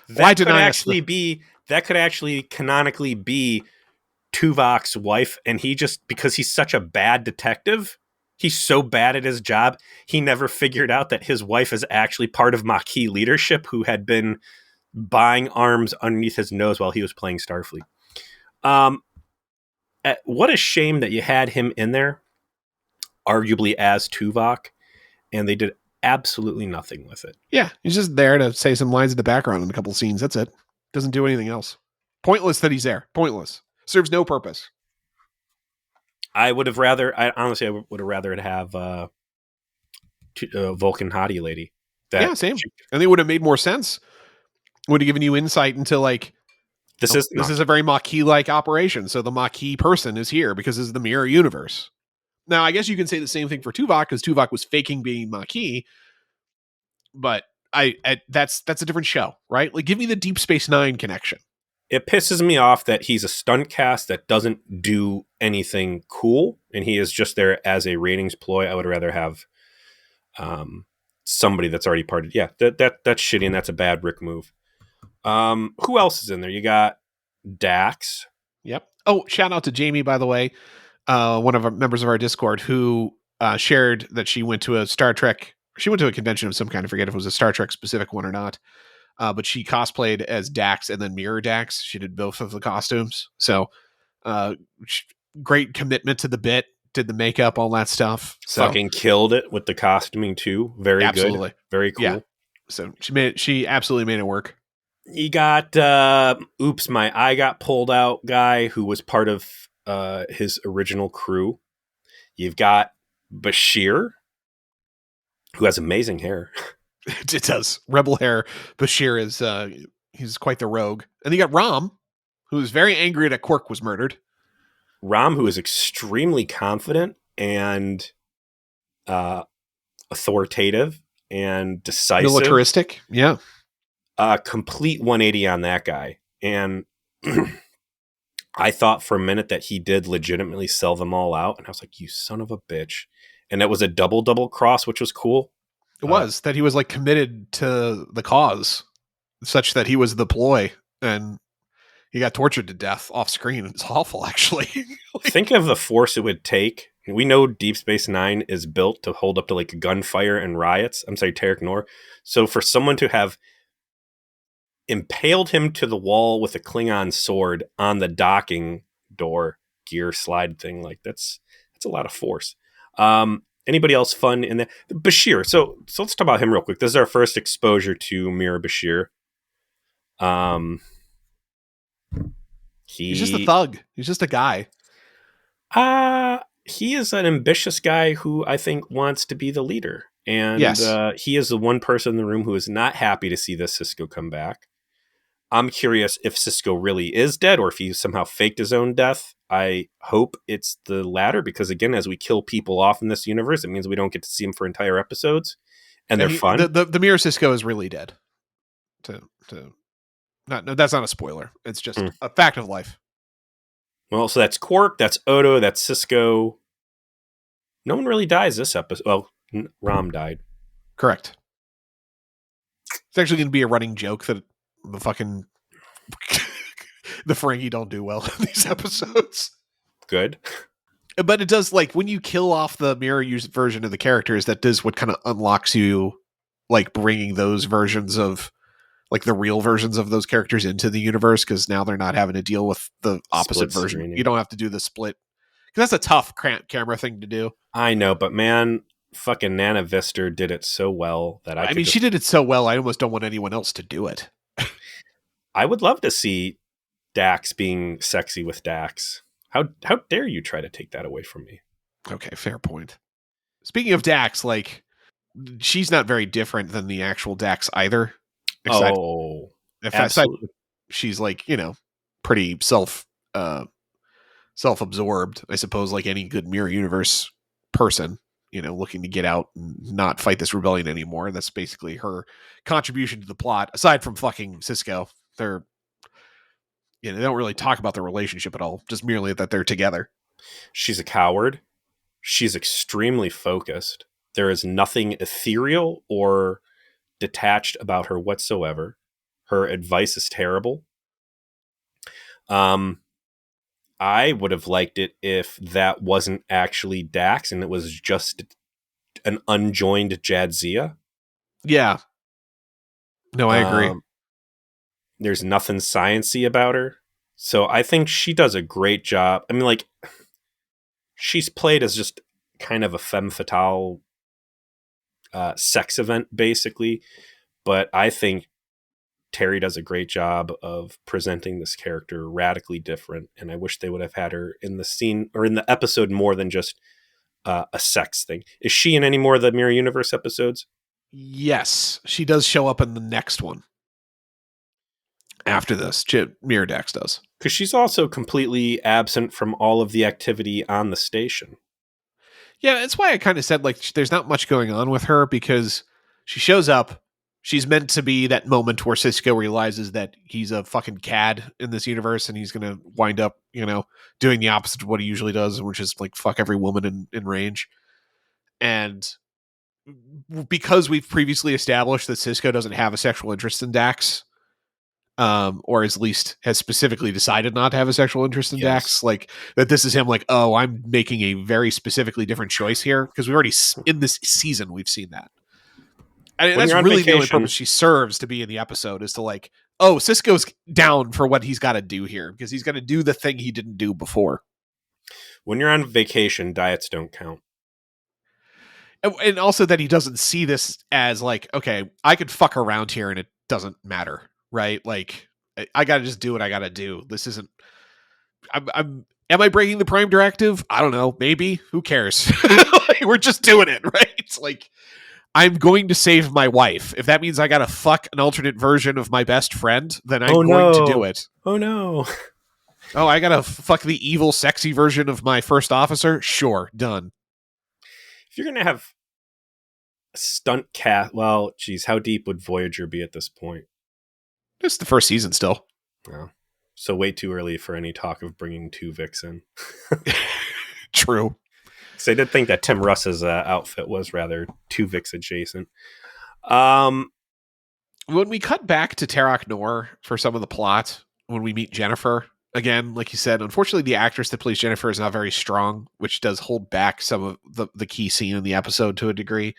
S1: That could actually canonically be Tuvok's wife, and he just, because he's such a bad detective, he's so bad at his job, he never figured out that his wife is actually part of Maquis leadership who had been buying arms underneath his nose while he was playing Starfleet. What a shame that you had him in there, arguably as Tuvok, and they did absolutely nothing with it.
S2: Yeah, he's just there to say some lines in the background in a couple of scenes. That's it. Doesn't do anything else. Pointless that he's there. Pointless. Serves no purpose.
S1: I would have rather it have Vulcan hottie lady.
S2: Yeah, same. And they would have made more sense. Would have given you insight into like, this is a very Maquis-like operation. So the Maquis person is here because this is the Mirror Universe. Now, I guess you can say the same thing for Tuvok because Tuvok was faking being Maquis, but that's a different show, right? Like, give me the Deep Space Nine connection.
S1: It pisses me off that he's a stunt cast that doesn't do anything cool, and he is just there as a ratings ploy. I would rather have somebody that's already part of. Yeah, that's shitty, and that's a bad Rick move. Who else is in there? You got Dax.
S2: Yep. Oh, shout out to Jamie, by the way. One of our members of our Discord who shared that she went to a Star Trek. She went to a convention of some kind. I forget if it was a Star Trek specific one or not. But she cosplayed as Dax and then Mirror Dax. She did both of the costumes. So great commitment to the bit, did the makeup, all that stuff. So,
S1: fucking killed it with the costuming too. Very absolutely. Good. Very cool. Yeah.
S2: So she absolutely made it work.
S1: You got oops, my eye got pulled out guy who was part of his original crew. You've got Bashir, who has amazing hair.
S2: It does. Rebel hair. Bashir is he's quite the rogue. And you got Rom, who is very angry that Quark was murdered.
S1: Rom, who is extremely confident and authoritative and decisive.
S2: Militaristic. Yeah.
S1: Complete 180 on that guy. And I thought for a minute that he did legitimately sell them all out. And I was like, you son of a bitch. And that was a double cross, which was cool.
S2: It was that he was like committed to the cause such that he was the ploy and he got tortured to death off screen. It's awful, actually.
S1: Think of the force it would take. We know Deep Space Nine is built to hold up to like gunfire and riots. I'm sorry, Tarek Noor. So for someone to have impaled him to the wall with a Klingon sword on the docking door gear slide thing, like that's a lot of force. Anybody else fun in that? Bashir. So let's talk about him real quick. This is our first exposure to Mirror Bashir.
S2: He's just a thug. He's just a guy.
S1: He is an ambitious guy who I think wants to be the leader. And
S2: Yes.
S1: he is the one person in the room who is not happy to see this Sisko come back. I'm curious if Sisko really is dead or if he somehow faked his own death. I hope it's the latter because, again, as we kill people off in this universe, it means we don't get to see them for entire episodes. And they're fun.
S2: The Mirror Sisko is really dead. No, that's not a spoiler. It's just a fact of life.
S1: Well, so that's Quark, that's Odo, that's Sisko. No one really dies this episode. Well, Rom died.
S2: Correct. It's actually going to be a running joke that the fucking the Ferengi don't do well in these episodes.
S1: Good.
S2: But it does, like, when you kill off the mirror version of the characters, that does what kind of unlocks you, like, bringing those versions of, like, the real versions of those characters into the universe, because now they're not having to deal with the opposite
S1: Split
S2: version.
S1: screening.
S2: You don't have to do the split. Because that's a tough camera thing to do.
S1: I know, but man, fucking Nana Vister did it so well that
S2: I mean, she did it so well, I almost don't want anyone else to do it.
S1: I would love to see Dax being sexy with Dax. How dare you try to take that away from me?
S2: Okay, fair point. Speaking of Dax, like, she's not very different than the actual Dax either.
S1: Oh, absolutely.
S2: She's, like, you know, pretty self-absorbed, I suppose, like any good Mirror Universe person, you know, looking to get out and not fight this rebellion anymore. That's basically her contribution to the plot, aside from fucking Sisko. They're, you know, they don't really talk about their relationship at all, just merely that they're together.
S1: She's a coward. She's extremely focused. There is nothing ethereal or detached about her whatsoever. Her advice is terrible. I would have liked it if that wasn't actually Dax and it was just an unjoined Jadzia.
S2: Yeah. No, I agree.
S1: There's nothing sciencey about her. So I think she does a great job. I mean, like, she's played as just kind of a femme fatale sex event, basically. But I think Terry does a great job of presenting this character radically different. And I wish they would have had her in the scene or in the episode more than just a sex thing. Is she in any more of the Mirror Universe episodes?
S2: Yes, she does show up in the next one. After this, Mirror Dax does.
S1: Because she's also completely absent from all of the activity on the station.
S2: Yeah, that's why I kind of said, like, there's not much going on with her, because she shows up. She's meant to be that moment where Sisko realizes that he's a fucking cad in this universe and he's going to wind up, you know, doing the opposite of what he usually does, which is, like, fuck every woman in range. And because we've previously established that Sisko doesn't have a sexual interest in Dax, or at least has specifically decided not to have a sexual interest in Dax, like, that this is him, like, oh, I'm making a very specifically different choice here, because we already, in this season, we've seen that. And that's really the only purpose she serves to be in the episode, is to, like, oh, Sisko's down for what he's got to do here, because he's going to do the thing he didn't do before.
S1: When you're on vacation, diets don't count.
S2: And also that he doesn't see this as, like, okay, I could fuck around here and it doesn't matter, right? Like, I got to just do what I got to do. This isn't, am I breaking the Prime Directive? I don't know. Maybe. Who cares? Like, we're just doing it, right? It's like, I'm going to save my wife. If that means I got to fuck an alternate version of my best friend, then I'm going to do it.
S1: Oh, no.
S2: Oh, I got to fuck the evil, sexy version of my first officer? Sure. Done.
S1: If you're going to have a stunt cast, well, geez, how deep would Voyager be at this point?
S2: It's the first season still.
S1: Oh. So way too early for any talk of bringing Tuvix in.
S2: True.
S1: So I did think that Tim Russ's outfit was rather Tuvix adjacent. When
S2: we cut back to Terok Nor for some of the plot, when we meet Jennifer, again, like you said, unfortunately the actress that plays Jennifer is not very strong, which does hold back some of the key scene in the episode to a degree.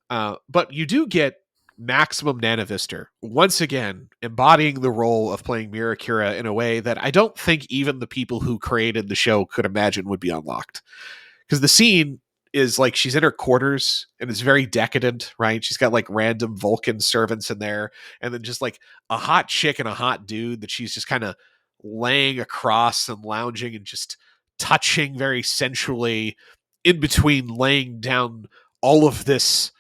S2: But you do get maximum Nana Vister, once again, embodying the role of playing Mira Kira in a way that I don't think even the people who created the show could imagine would be unlocked. Because the scene is, like, she's in her quarters and it's very decadent, right? She's got, like, random Vulcan servants in there, and then just, like, a hot chick and a hot dude that she's just kind of laying across and lounging and just touching, very sensually, in between laying down all of this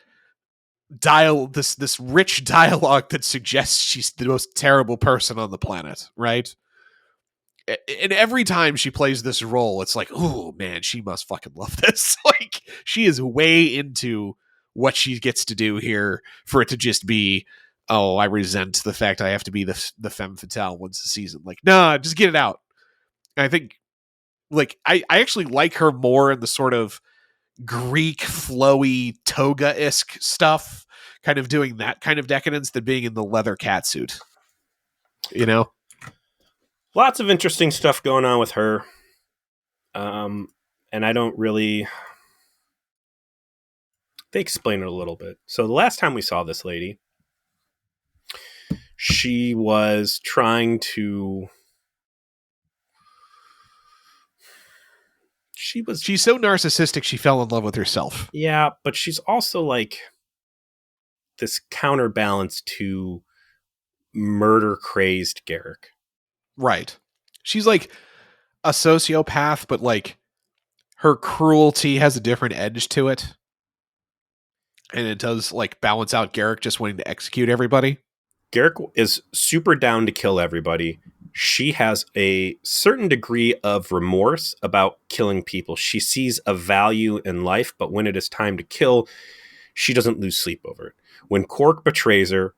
S2: this rich dialogue that suggests she's the most terrible person on the planet, right? And every time she plays this role, it's like, oh man, she must fucking love this. Like, she is way into what she gets to do here for it to just be, oh, I resent the fact I have to be the femme fatale once a season. Like, nah, just get it out. And I think, like, I actually like her more in the sort of Greek flowy toga-esque stuff, kind of doing that kind of decadence than being in the leather catsuit. You know?
S1: Lots of interesting stuff going on with her. And I don't really... They explain it a little bit. So the last time we saw this lady, she was trying to...
S2: She's so narcissistic she fell in love with herself.
S1: Yeah, but she's also like this counterbalance to murder-crazed Garrick.
S2: Right. She's like a sociopath, but like her cruelty has a different edge to it. And it does like balance out Garrick just wanting to execute everybody.
S1: Garrick is super down to kill everybody. She has a certain degree of remorse about killing people. She sees a value in life, but when it is time to kill, she doesn't lose sleep over it. When Cork betrays her,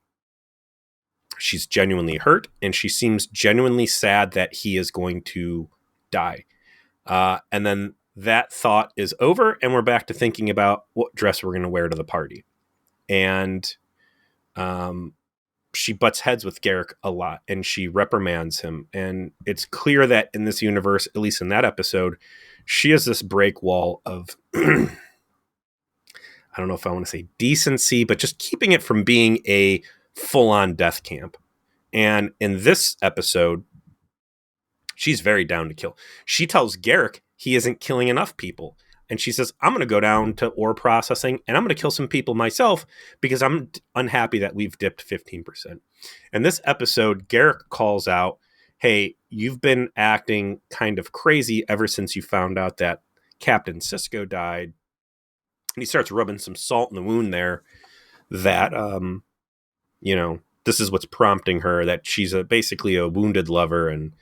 S1: she's genuinely hurt, and she seems genuinely sad that he is going to die. And then that thought is over, and we're back to thinking about what dress we're going to wear to the party. And she butts heads with Garrick a lot, and she reprimands him. And it's clear that in this universe, at least in that episode, she has this break wall of, I don't know if I want to say decency, but just keeping it from being a full-on death camp. And in this episode, she's very down to kill. She tells Garrick he isn't killing enough people. And she says, I'm going to go down to ore processing and I'm going to kill some people myself because I'm unhappy that we've dipped 15%. And this episode, Garrick calls out, hey, you've been acting kind of crazy ever since you found out that Captain Sisko died. And he starts rubbing some salt in the wound there that, this is what's prompting her, that she's basically a wounded lover and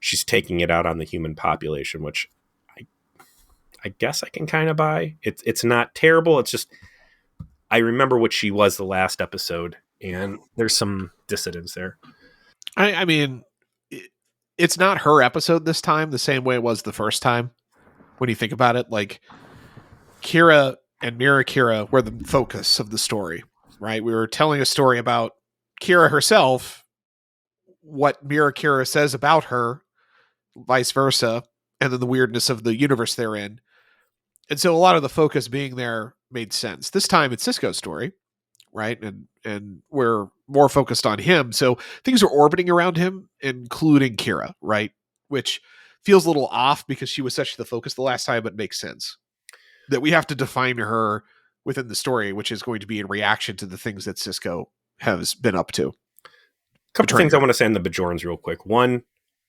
S1: she's taking it out on the human population, which I guess I can kind of buy. It's not terrible. It's just, I remember what she was the last episode, and there's some dissidence there.
S2: I mean, it's not her episode this time the same way it was the first time. When you think about it, like Kira and Mirror Kira were the focus of the story, right? We were telling a story about Kira herself, what Mirror Kira says about her, vice versa, and then the weirdness of the universe they're in. And so a lot of the focus being there made sense. This time it's Sisko's story, right? And we're more focused on him. So things are orbiting around him, including Kira, right? Which feels a little off because she was such the focus the last time, but makes sense. That we have to define her within the story, which is going to be in reaction to the things that Sisko has been up to.
S1: A couple things I want to say on the Bajorans real quick. One,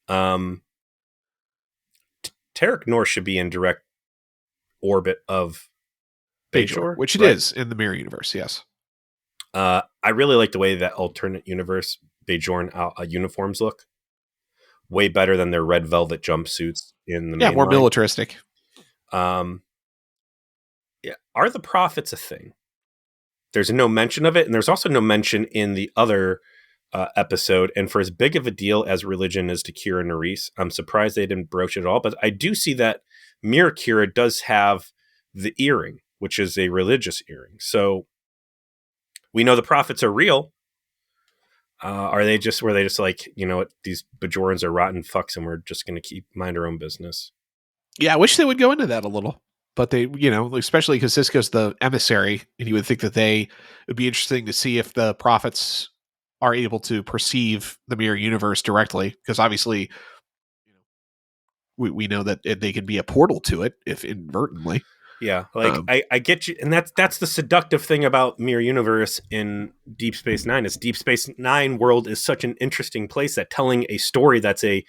S1: Tarek North should be in direct orbit of Bajor,
S2: which it is in the Mirror Universe, yes.
S1: I really like the way that alternate universe Bajorn uniforms look. Way better than their red velvet jumpsuits in the main
S2: more
S1: line.
S2: militaristic.
S1: Are the prophets a thing? There's no mention of it, and there's also no mention in the other episode. And for as big of a deal as religion is to Kira Nerys, I'm surprised they didn't broach it at all. But I do see that Mirror Kira does have the earring, which is a religious earring. So we know the prophets are real. Were they just like, these Bajorans are rotten fucks and we're just going to mind our own business?
S2: Yeah, I wish they would go into that a little. But they, especially because Sisko's the emissary, and you would think that it would be interesting to see if the prophets are able to perceive the Mirror Universe directly, because obviously we know that they can be a portal to it if inadvertently.
S1: Yeah, I get you, and that's the seductive thing about Mirror Universe in Deep Space Nine. Is Deep Space Nine world is such an interesting place that telling a story that's a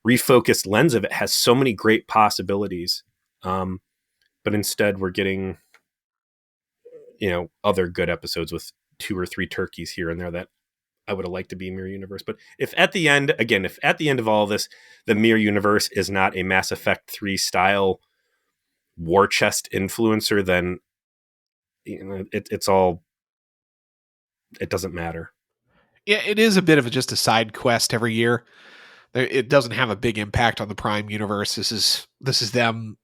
S1: refocused lens of it has so many great possibilities. But instead we're getting, other good episodes with 2 or 3 turkeys here and there that I would have liked to be Mirror Universe. But if at the end of all of this, the Mirror Universe is not a Mass Effect 3 style war chest influencer, then it's all, it doesn't matter.
S2: Yeah, it is a bit of just a side quest every year. It doesn't have a big impact on the Prime universe. This is them,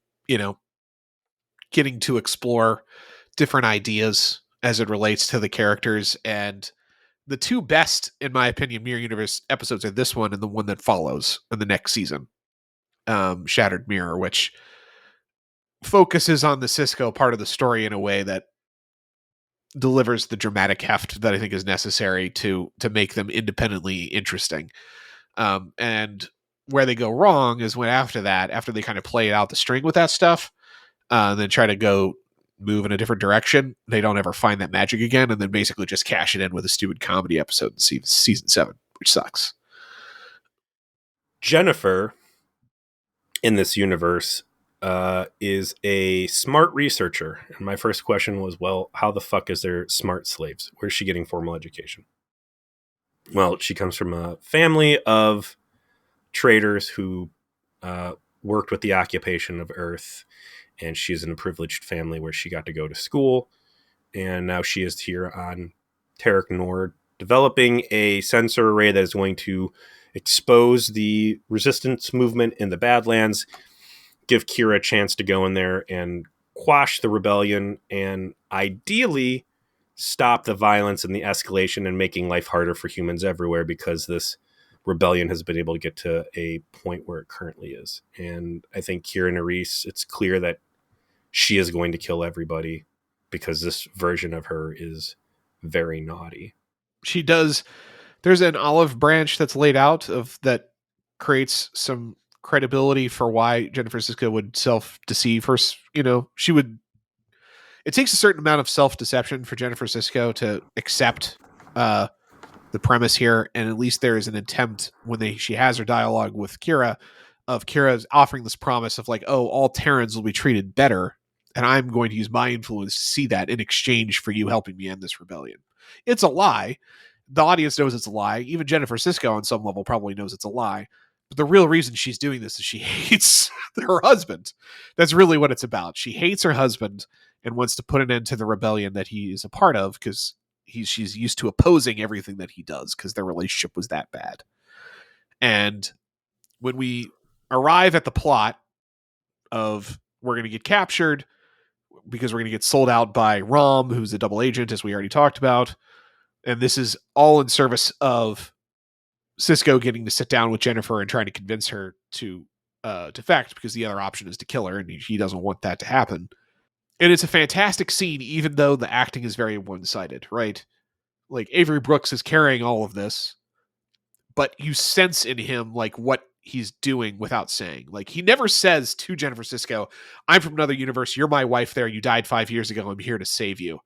S2: getting to explore different ideas as it relates to the characters. And the two best, in my opinion, Mirror Universe episodes are this one and the one that follows in the next season, Shattered Mirror, which focuses on the Sisko part of the story in a way that delivers the dramatic heft that I think is necessary to make them independently interesting. And where they go wrong is when after they kind of play out the string with that stuff, and then try to go move in a different direction, they don't ever find that magic again, and then basically just cash it in with a stupid comedy episode in season 7, which sucks.
S1: Jennifer in this universe is a smart researcher. And my first question was, well, how the fuck is there smart slaves? Where's she getting formal education? Well, she comes from a family of traders who worked with the occupation of Earth, and she's in a privileged family where she got to go to school, and now she is here on Terek Nord developing a sensor array that is going to expose the resistance movement in the Badlands, give Kira a chance to go in there and quash the rebellion, and ideally stop the violence and the escalation and making life harder for humans everywhere, because this rebellion has been able to get to a point where it currently is. And I think Kira Nerys, it's clear that she is going to kill everybody because this version of her is very naughty.
S2: She does. There's an olive branch that's laid out of that creates some credibility for why Jennifer Sisko would self-deceive her. She would. It takes a certain amount of self-deception for Jennifer Sisko to accept the premise here, and at least there is an attempt when she has her dialogue with Kira, of Kira's offering this promise of like, oh, all Terrans will be treated better, and I'm going to use my influence to see that in exchange for you helping me end this rebellion. It's a lie. The audience knows it's a lie. Even Jennifer Sisko on some level probably knows it's a lie. But the real reason she's doing this is she hates her husband. That's really what it's about. She hates her husband and wants to put an end to the rebellion that he is a part of, because she's used to opposing everything that he does because their relationship was that bad. And when we arrive at the plot of we're going to get captured because we're going to get sold out by Rom, who's a double agent, as we already talked about, and this is all in service of Sisko getting to sit down with Jennifer and trying to convince her to defect, because the other option is to kill her, and he doesn't want that to happen. And it's a fantastic scene, even though the acting is very one-sided, right? Like, Avery Brooks is carrying all of this, but you sense in him like what he's doing without saying. Like, he never says to Jennifer Sisko, I'm from another universe, you're my wife there, you died 5 years ago, I'm here to save you,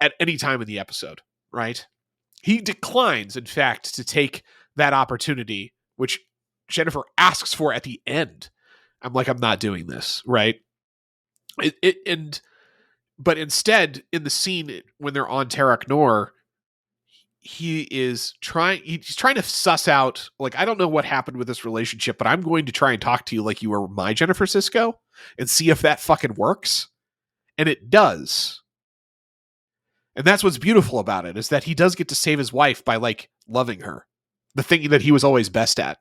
S2: at any time in the episode, right? He declines, in fact, to take that opportunity, which Jennifer asks for at the end. I'm like, I'm not doing this, right? But instead, in the scene when they're on Terek Nor, he's trying to suss out, like, I don't know what happened with this relationship, but I'm going to try and talk to you like you were my Jennifer Sisko and see if that fucking works. And it does. And that's what's beautiful about it, is that he does get to save his wife by, like, loving her. The thing that he was always best at.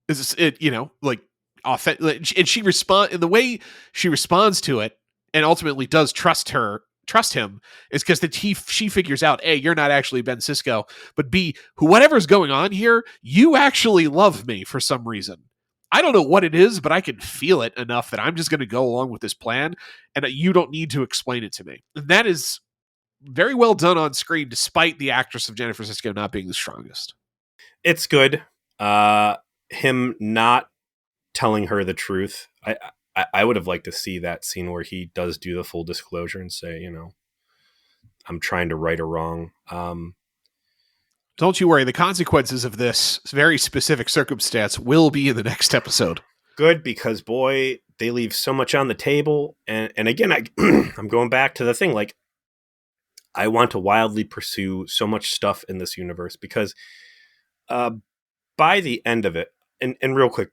S2: Is it, like, and she in the way she responds to it, and ultimately does trust him, is because she figures out, A, you're not actually Ben Sisko, but B, whatever's going on here, you actually love me for some reason. I don't know what it is, but I can feel it enough that I'm just going to go along with this plan, and you don't need to explain it to me. And that is very well done on screen, despite the actress of Jennifer Sisko not being the strongest.
S1: It's good. Him not telling her the truth. I would have liked to see that scene where he does do the full disclosure and say, I'm trying to right a wrong.
S2: Don't you worry. The consequences of this very specific circumstance will be in the next episode.
S1: Good, because boy, they leave so much on the table. And again, I'm going back to the thing. Like, I want to wildly pursue so much stuff in this universe because by the end of it, and real quick,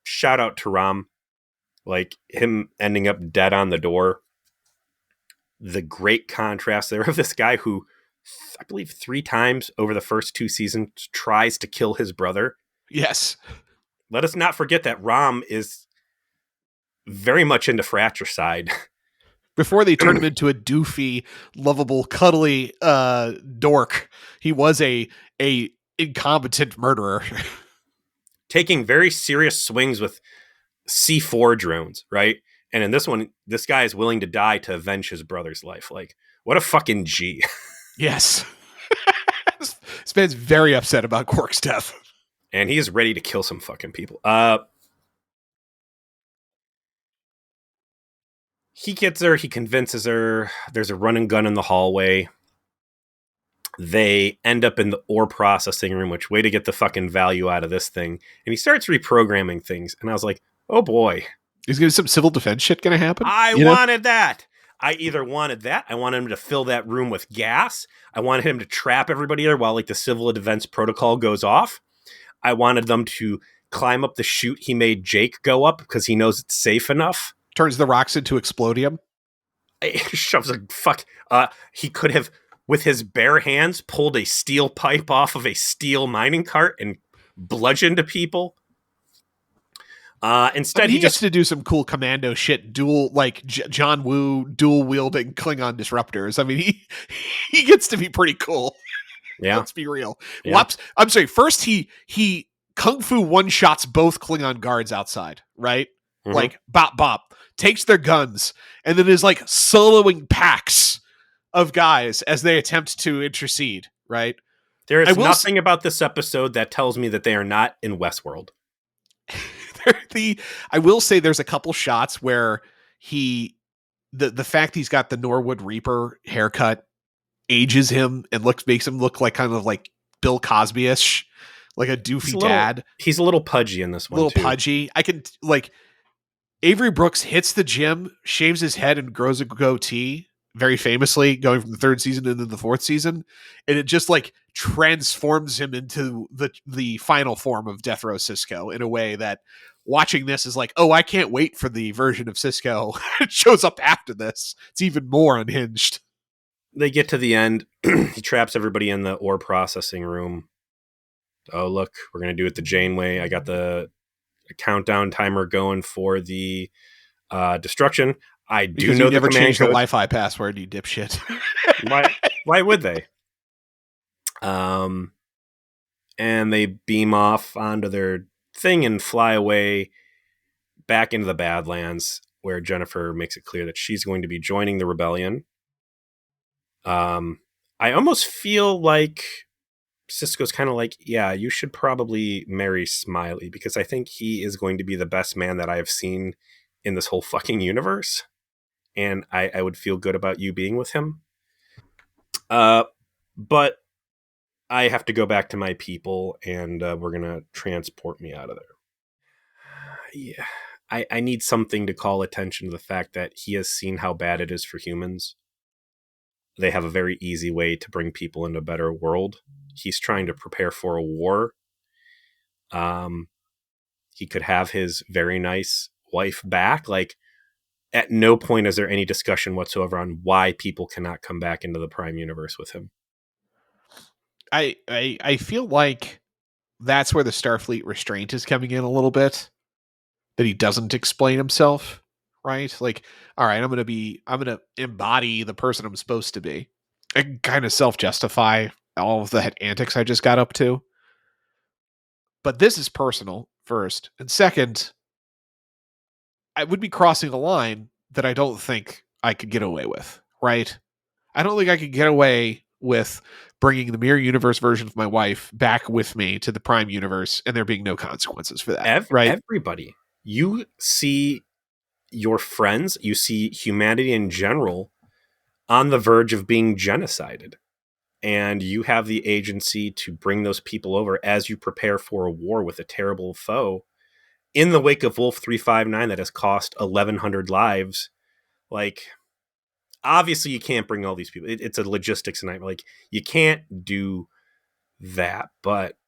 S1: shout out to Ram, like him ending up dead on the door. The great contrast there of this guy who, I believe 3 times over the first 2 seasons, tries to kill his brother.
S2: Yes.
S1: Let us not forget that Ram is very much into fratricide.
S2: Before they turned him into a doofy, lovable, cuddly dork, he was a incompetent murderer.
S1: Taking very serious swings with C4 drones, right? And in this one, this guy is willing to die to avenge his brother's life. Like, what a fucking G.
S2: Yes. This man's very upset about Quark's death.
S1: And he is ready to kill some fucking people. He gets her, he convinces her, there's a run and gun in the hallway. They end up in the ore processing room, which way to get the fucking value out of this thing. And he starts reprogramming things. And I was like, oh boy.
S2: Is there some civil defense shit going to happen?
S1: I wanted that. I either wanted that, I wanted him to fill that room with gas. I wanted him to trap everybody there while like the civil defense protocol goes off. I wanted them to climb up the chute he made Jake go up because he knows it's safe enough.
S2: Turns the rocks into explodium.
S1: Shoves a fuck. He could have, with his bare hands, pulled a steel pipe off of a steel mining cart and bludgeoned people. Instead,
S2: he gets to do some cool commando shit, dual like John Woo dual wielding Klingon disruptors. I mean, he gets to be pretty cool.
S1: Yeah,
S2: let's be real.
S1: Yeah.
S2: I'm sorry. First, he kung fu one shots both Klingon guards outside, right? Mm-hmm. Like bop bop, takes their guns, and then is like soloing packs of guys as they attempt to intercede. Right?
S1: There is nothing about this episode that tells me that they are not in Westworld.
S2: I will say there's a couple shots where the fact he's got the Norwood Reaper haircut ages him and makes him look like kind of like Bill Cosby-ish, like a doofy dad.
S1: He's a little pudgy in this one.
S2: A little pudgy. I can like Avery Brooks hits the gym, shaves his head, and grows a goatee. Very famously, going from the 3rd season into the 4th season, and it just like transforms him into the final form of Death Row Sisko in a way that watching this is like, oh, I can't wait for the version of Sisko it shows up after this. It's even more unhinged.
S1: They get to the end. He traps everybody in the ore processing room. Oh, look, we're going to do it the Janeway. I got the countdown timer going for the destruction. I do
S2: because
S1: know
S2: you never changed the
S1: code.
S2: Wi-Fi password, you dipshit.
S1: Why would they? And they beam off onto their thing and fly away back into the Badlands, where Jennifer makes it clear that she's going to be joining the rebellion. I almost feel like Sisko's kind of like, yeah, you should probably marry Smiley, because I think he is going to be the best man that I have seen in this whole fucking universe. And I would feel good about you being with him. But I have to go back to my people, and we're going to transport me out of there. Yeah, I need something to call attention to the fact that he has seen how bad it is for humans. They have a very easy way to bring people into a better world. He's trying to prepare for a war. He could have his very nice wife back. Like, at no point is there any discussion whatsoever on why people cannot come back into the Prime Universe with him.
S2: I feel like that's where the Starfleet restraint is coming in a little bit. That he doesn't explain himself, right? Like, all right, I'm going to embody the person I'm supposed to be. I can kind of self-justify all of the antics I just got up to. But this is personal, first. And second, I would be crossing a line that I don't think I could get away with, right? I don't think I could get away with bringing the Mirror Universe version of my wife back with me to the Prime Universe and there being no consequences for that, right?
S1: Everybody. You see your friends, you see humanity in general on the verge of being genocided. and you have the agency to bring those people over as you prepare for a war with a terrible foe in the wake of Wolf 359 that has cost 1,100 lives. Like, obviously you can't bring all these people. It's a logistics nightmare. Like, you can't do that, but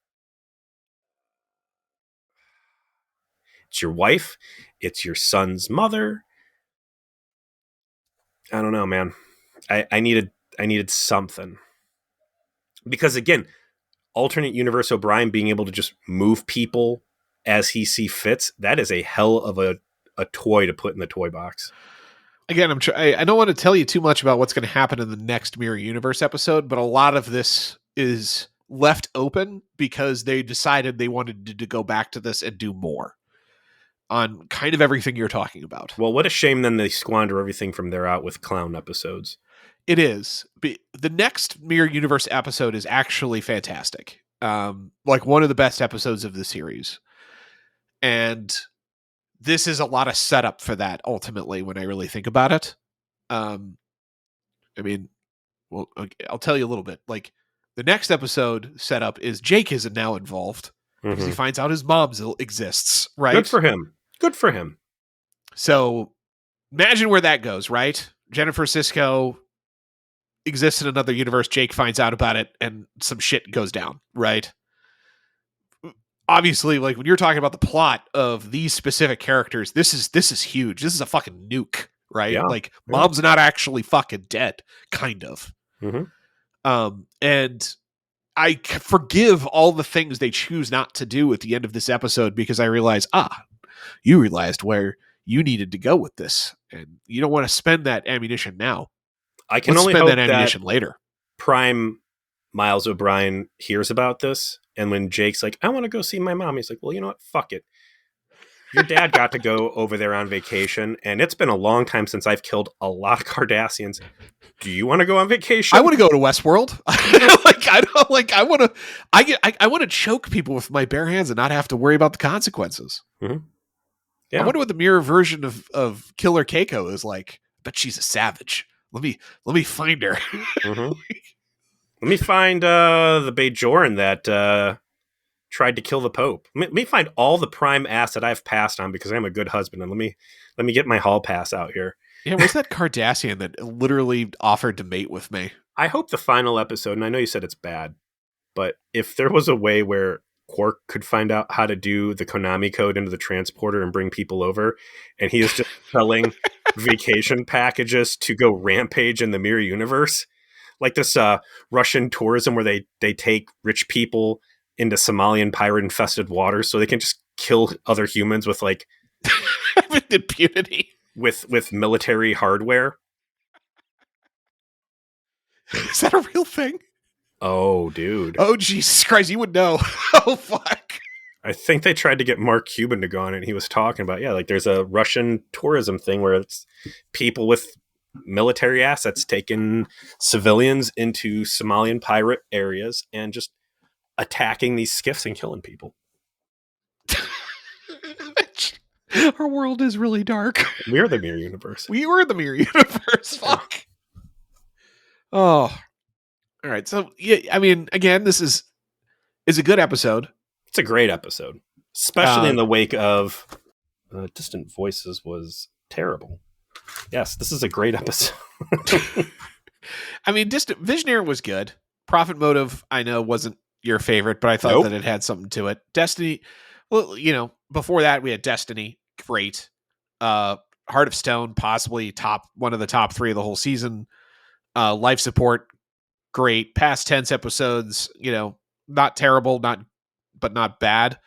S1: it's your wife, it's your son's mother. I don't know, man. I needed something. Because again, alternate universe O'Brien being able to just move people as he see fits, that is a hell of a toy to put in the toy box.
S2: Again, I don't want to tell you too much about what's going to happen in the next Mirror Universe episode, but a lot of this is left open because they decided they wanted to go back to this and do more on kind of everything you're talking about.
S1: Well, what a shame then they squander everything from there out with clown episodes.
S2: It is. The next Mirror Universe episode is actually fantastic. Like one of the best episodes of the series. And this is a lot of setup for that ultimately when I really think about it. I mean, well, I'll tell you a little bit. Like the next episode setup is Jake is now involved because he finds out his mom exists, right?
S1: Good for him. Good for him.
S2: So imagine where that goes, right? Jennifer Sisko exists in another universe. Jake finds out about it and some shit goes down, right? Obviously, like when you're talking about the plot of these specific characters, this is huge. This is a fucking nuke, right?
S1: Yeah,
S2: like mom's not actually fucking dead, kind of. And I forgive all the things they choose not to do at the end of this episode because I realize, you realized where you needed to go with this, and you don't want to spend that ammunition now.
S1: I can only spend that ammunition later. Prime Miles O'Brien hears about this, and when Jake's like, I want to go see my mom, he's like, well, you know what? Fuck it. Your dad got to go over there on vacation, and it's been a long time since I've killed a lot of Cardassians. Do you want to go on vacation?
S2: I want to go to Westworld. I want to choke people with my bare hands and not have to worry about the consequences.
S1: Mm-hmm. Yeah.
S2: I wonder what the mirror version of Killer Keiko is like. I bet she's a savage. Let me find her.
S1: Mm-hmm. Let me find the Bajoran that tried to kill the Pope. Let me find all the prime ass that I've passed on because I'm a good husband, and let me get my hall pass out here.
S2: Yeah, where's that Cardassian that literally offered to mate with me?
S1: I hope the final episode, and I know you said it's bad, but if there was a way where Quark could find out how to do the Konami code into the transporter and bring people over, and he is just selling vacation packages to go rampage in the Mirror Universe, like this Russian tourism where they take rich people into Somalian pirate-infested waters so they can just kill other humans with like
S2: with impunity.
S1: With military hardware.
S2: Is that a real thing?
S1: Oh, dude.
S2: Oh, Jesus Christ, you would know. Oh, fuck.
S1: I think they tried to get Mark Cuban to go on it, and he was talking about, like there's a Russian tourism thing where it's people with military assets taking civilians into Somalian pirate areas and just attacking these skiffs and killing people.
S2: Our world is really dark.
S1: We're the Mirror Universe.
S2: We were the Mirror Universe. Fuck. Oh. All right. So, yeah, I mean, again, this is a good episode.
S1: It's a great episode. Especially in the wake of Distant Voices was terrible. Yes, this is a great episode.
S2: I mean, Visionary was good. Profit Motive, I know, wasn't your favorite, but I thought that it had something to it. Destiny, well, before that we had Destiny, great. Heart of Stone, possibly one of the top 3 of the whole season. Life Support, great. Past tense episodes, not terrible, but not bad.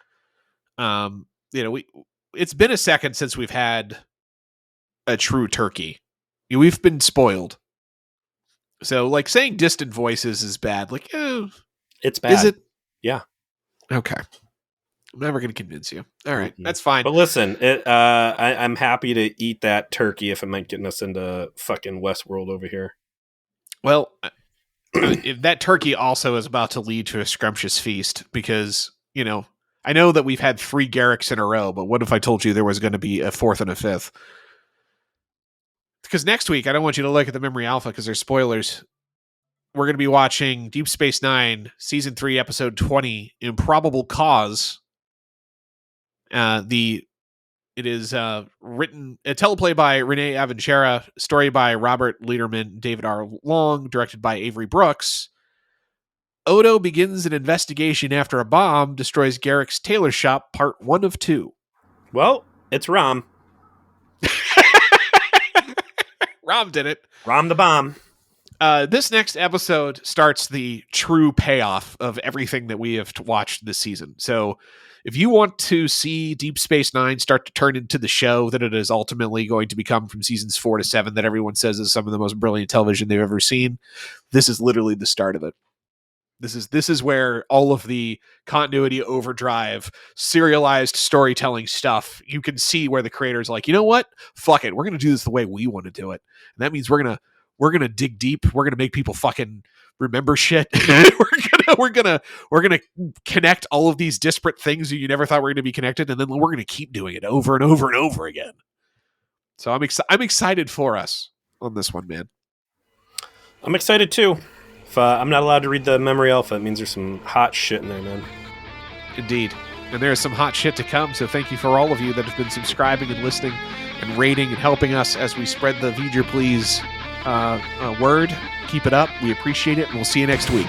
S2: It's been a second since we've had a true turkey. We've been spoiled. So, like, saying Distant Voices is bad. Like,
S1: it's bad.
S2: Is it?
S1: Yeah.
S2: Okay. I'm never going to convince you. All right. That's fine.
S1: But listen, I'm happy to eat that turkey if it might get us into fucking Westworld over here.
S2: Well, if that turkey also is about to lead to a scrumptious feast because, I know that we've had 3 Garricks in a row, but what if I told you there was going to be a 4th and a 5th? Because next week, I don't want you to look at the Memory Alpha because there's spoilers. we're going to be watching Deep Space Nine, Season 3, Episode 20, Improbable Cause. It is written, a teleplay by Renee Avanchera, story by Robert Lederman, David R. Long, directed by Avery Brooks. Odo begins an investigation after a bomb destroys Garrick's tailor shop, part 1 of 2.
S1: Well, it's Rom.
S2: Rom did it.
S1: Rom the bomb.
S2: This next episode starts the true payoff of everything that we have watched this season. So if you want to see Deep Space Nine start to turn into the show that it is ultimately going to become from seasons 4 to 7 that everyone says is some of the most brilliant television they've ever seen, this is literally the start of it. This is where all of the continuity overdrive, serialized storytelling stuff, you can see where the creator's like, you know what? Fuck it. We're going to do this the way we want to do it. And that means we're going to dig deep. We're going to make people fucking remember shit. we're going to connect all of these disparate things that you never thought were going to be connected. And then we're going to keep doing it over and over and over again. So I'm excited for us on this one, man.
S1: I'm excited too. If I'm not allowed to read the memory alpha, it means there's some hot shit in there, man.
S2: Indeed. And there's some hot shit to come, so thank you for all of you that have been subscribing and listening and rating and helping us as we spread the V'ger Please word. Keep it up. We appreciate it, and we'll see you next week.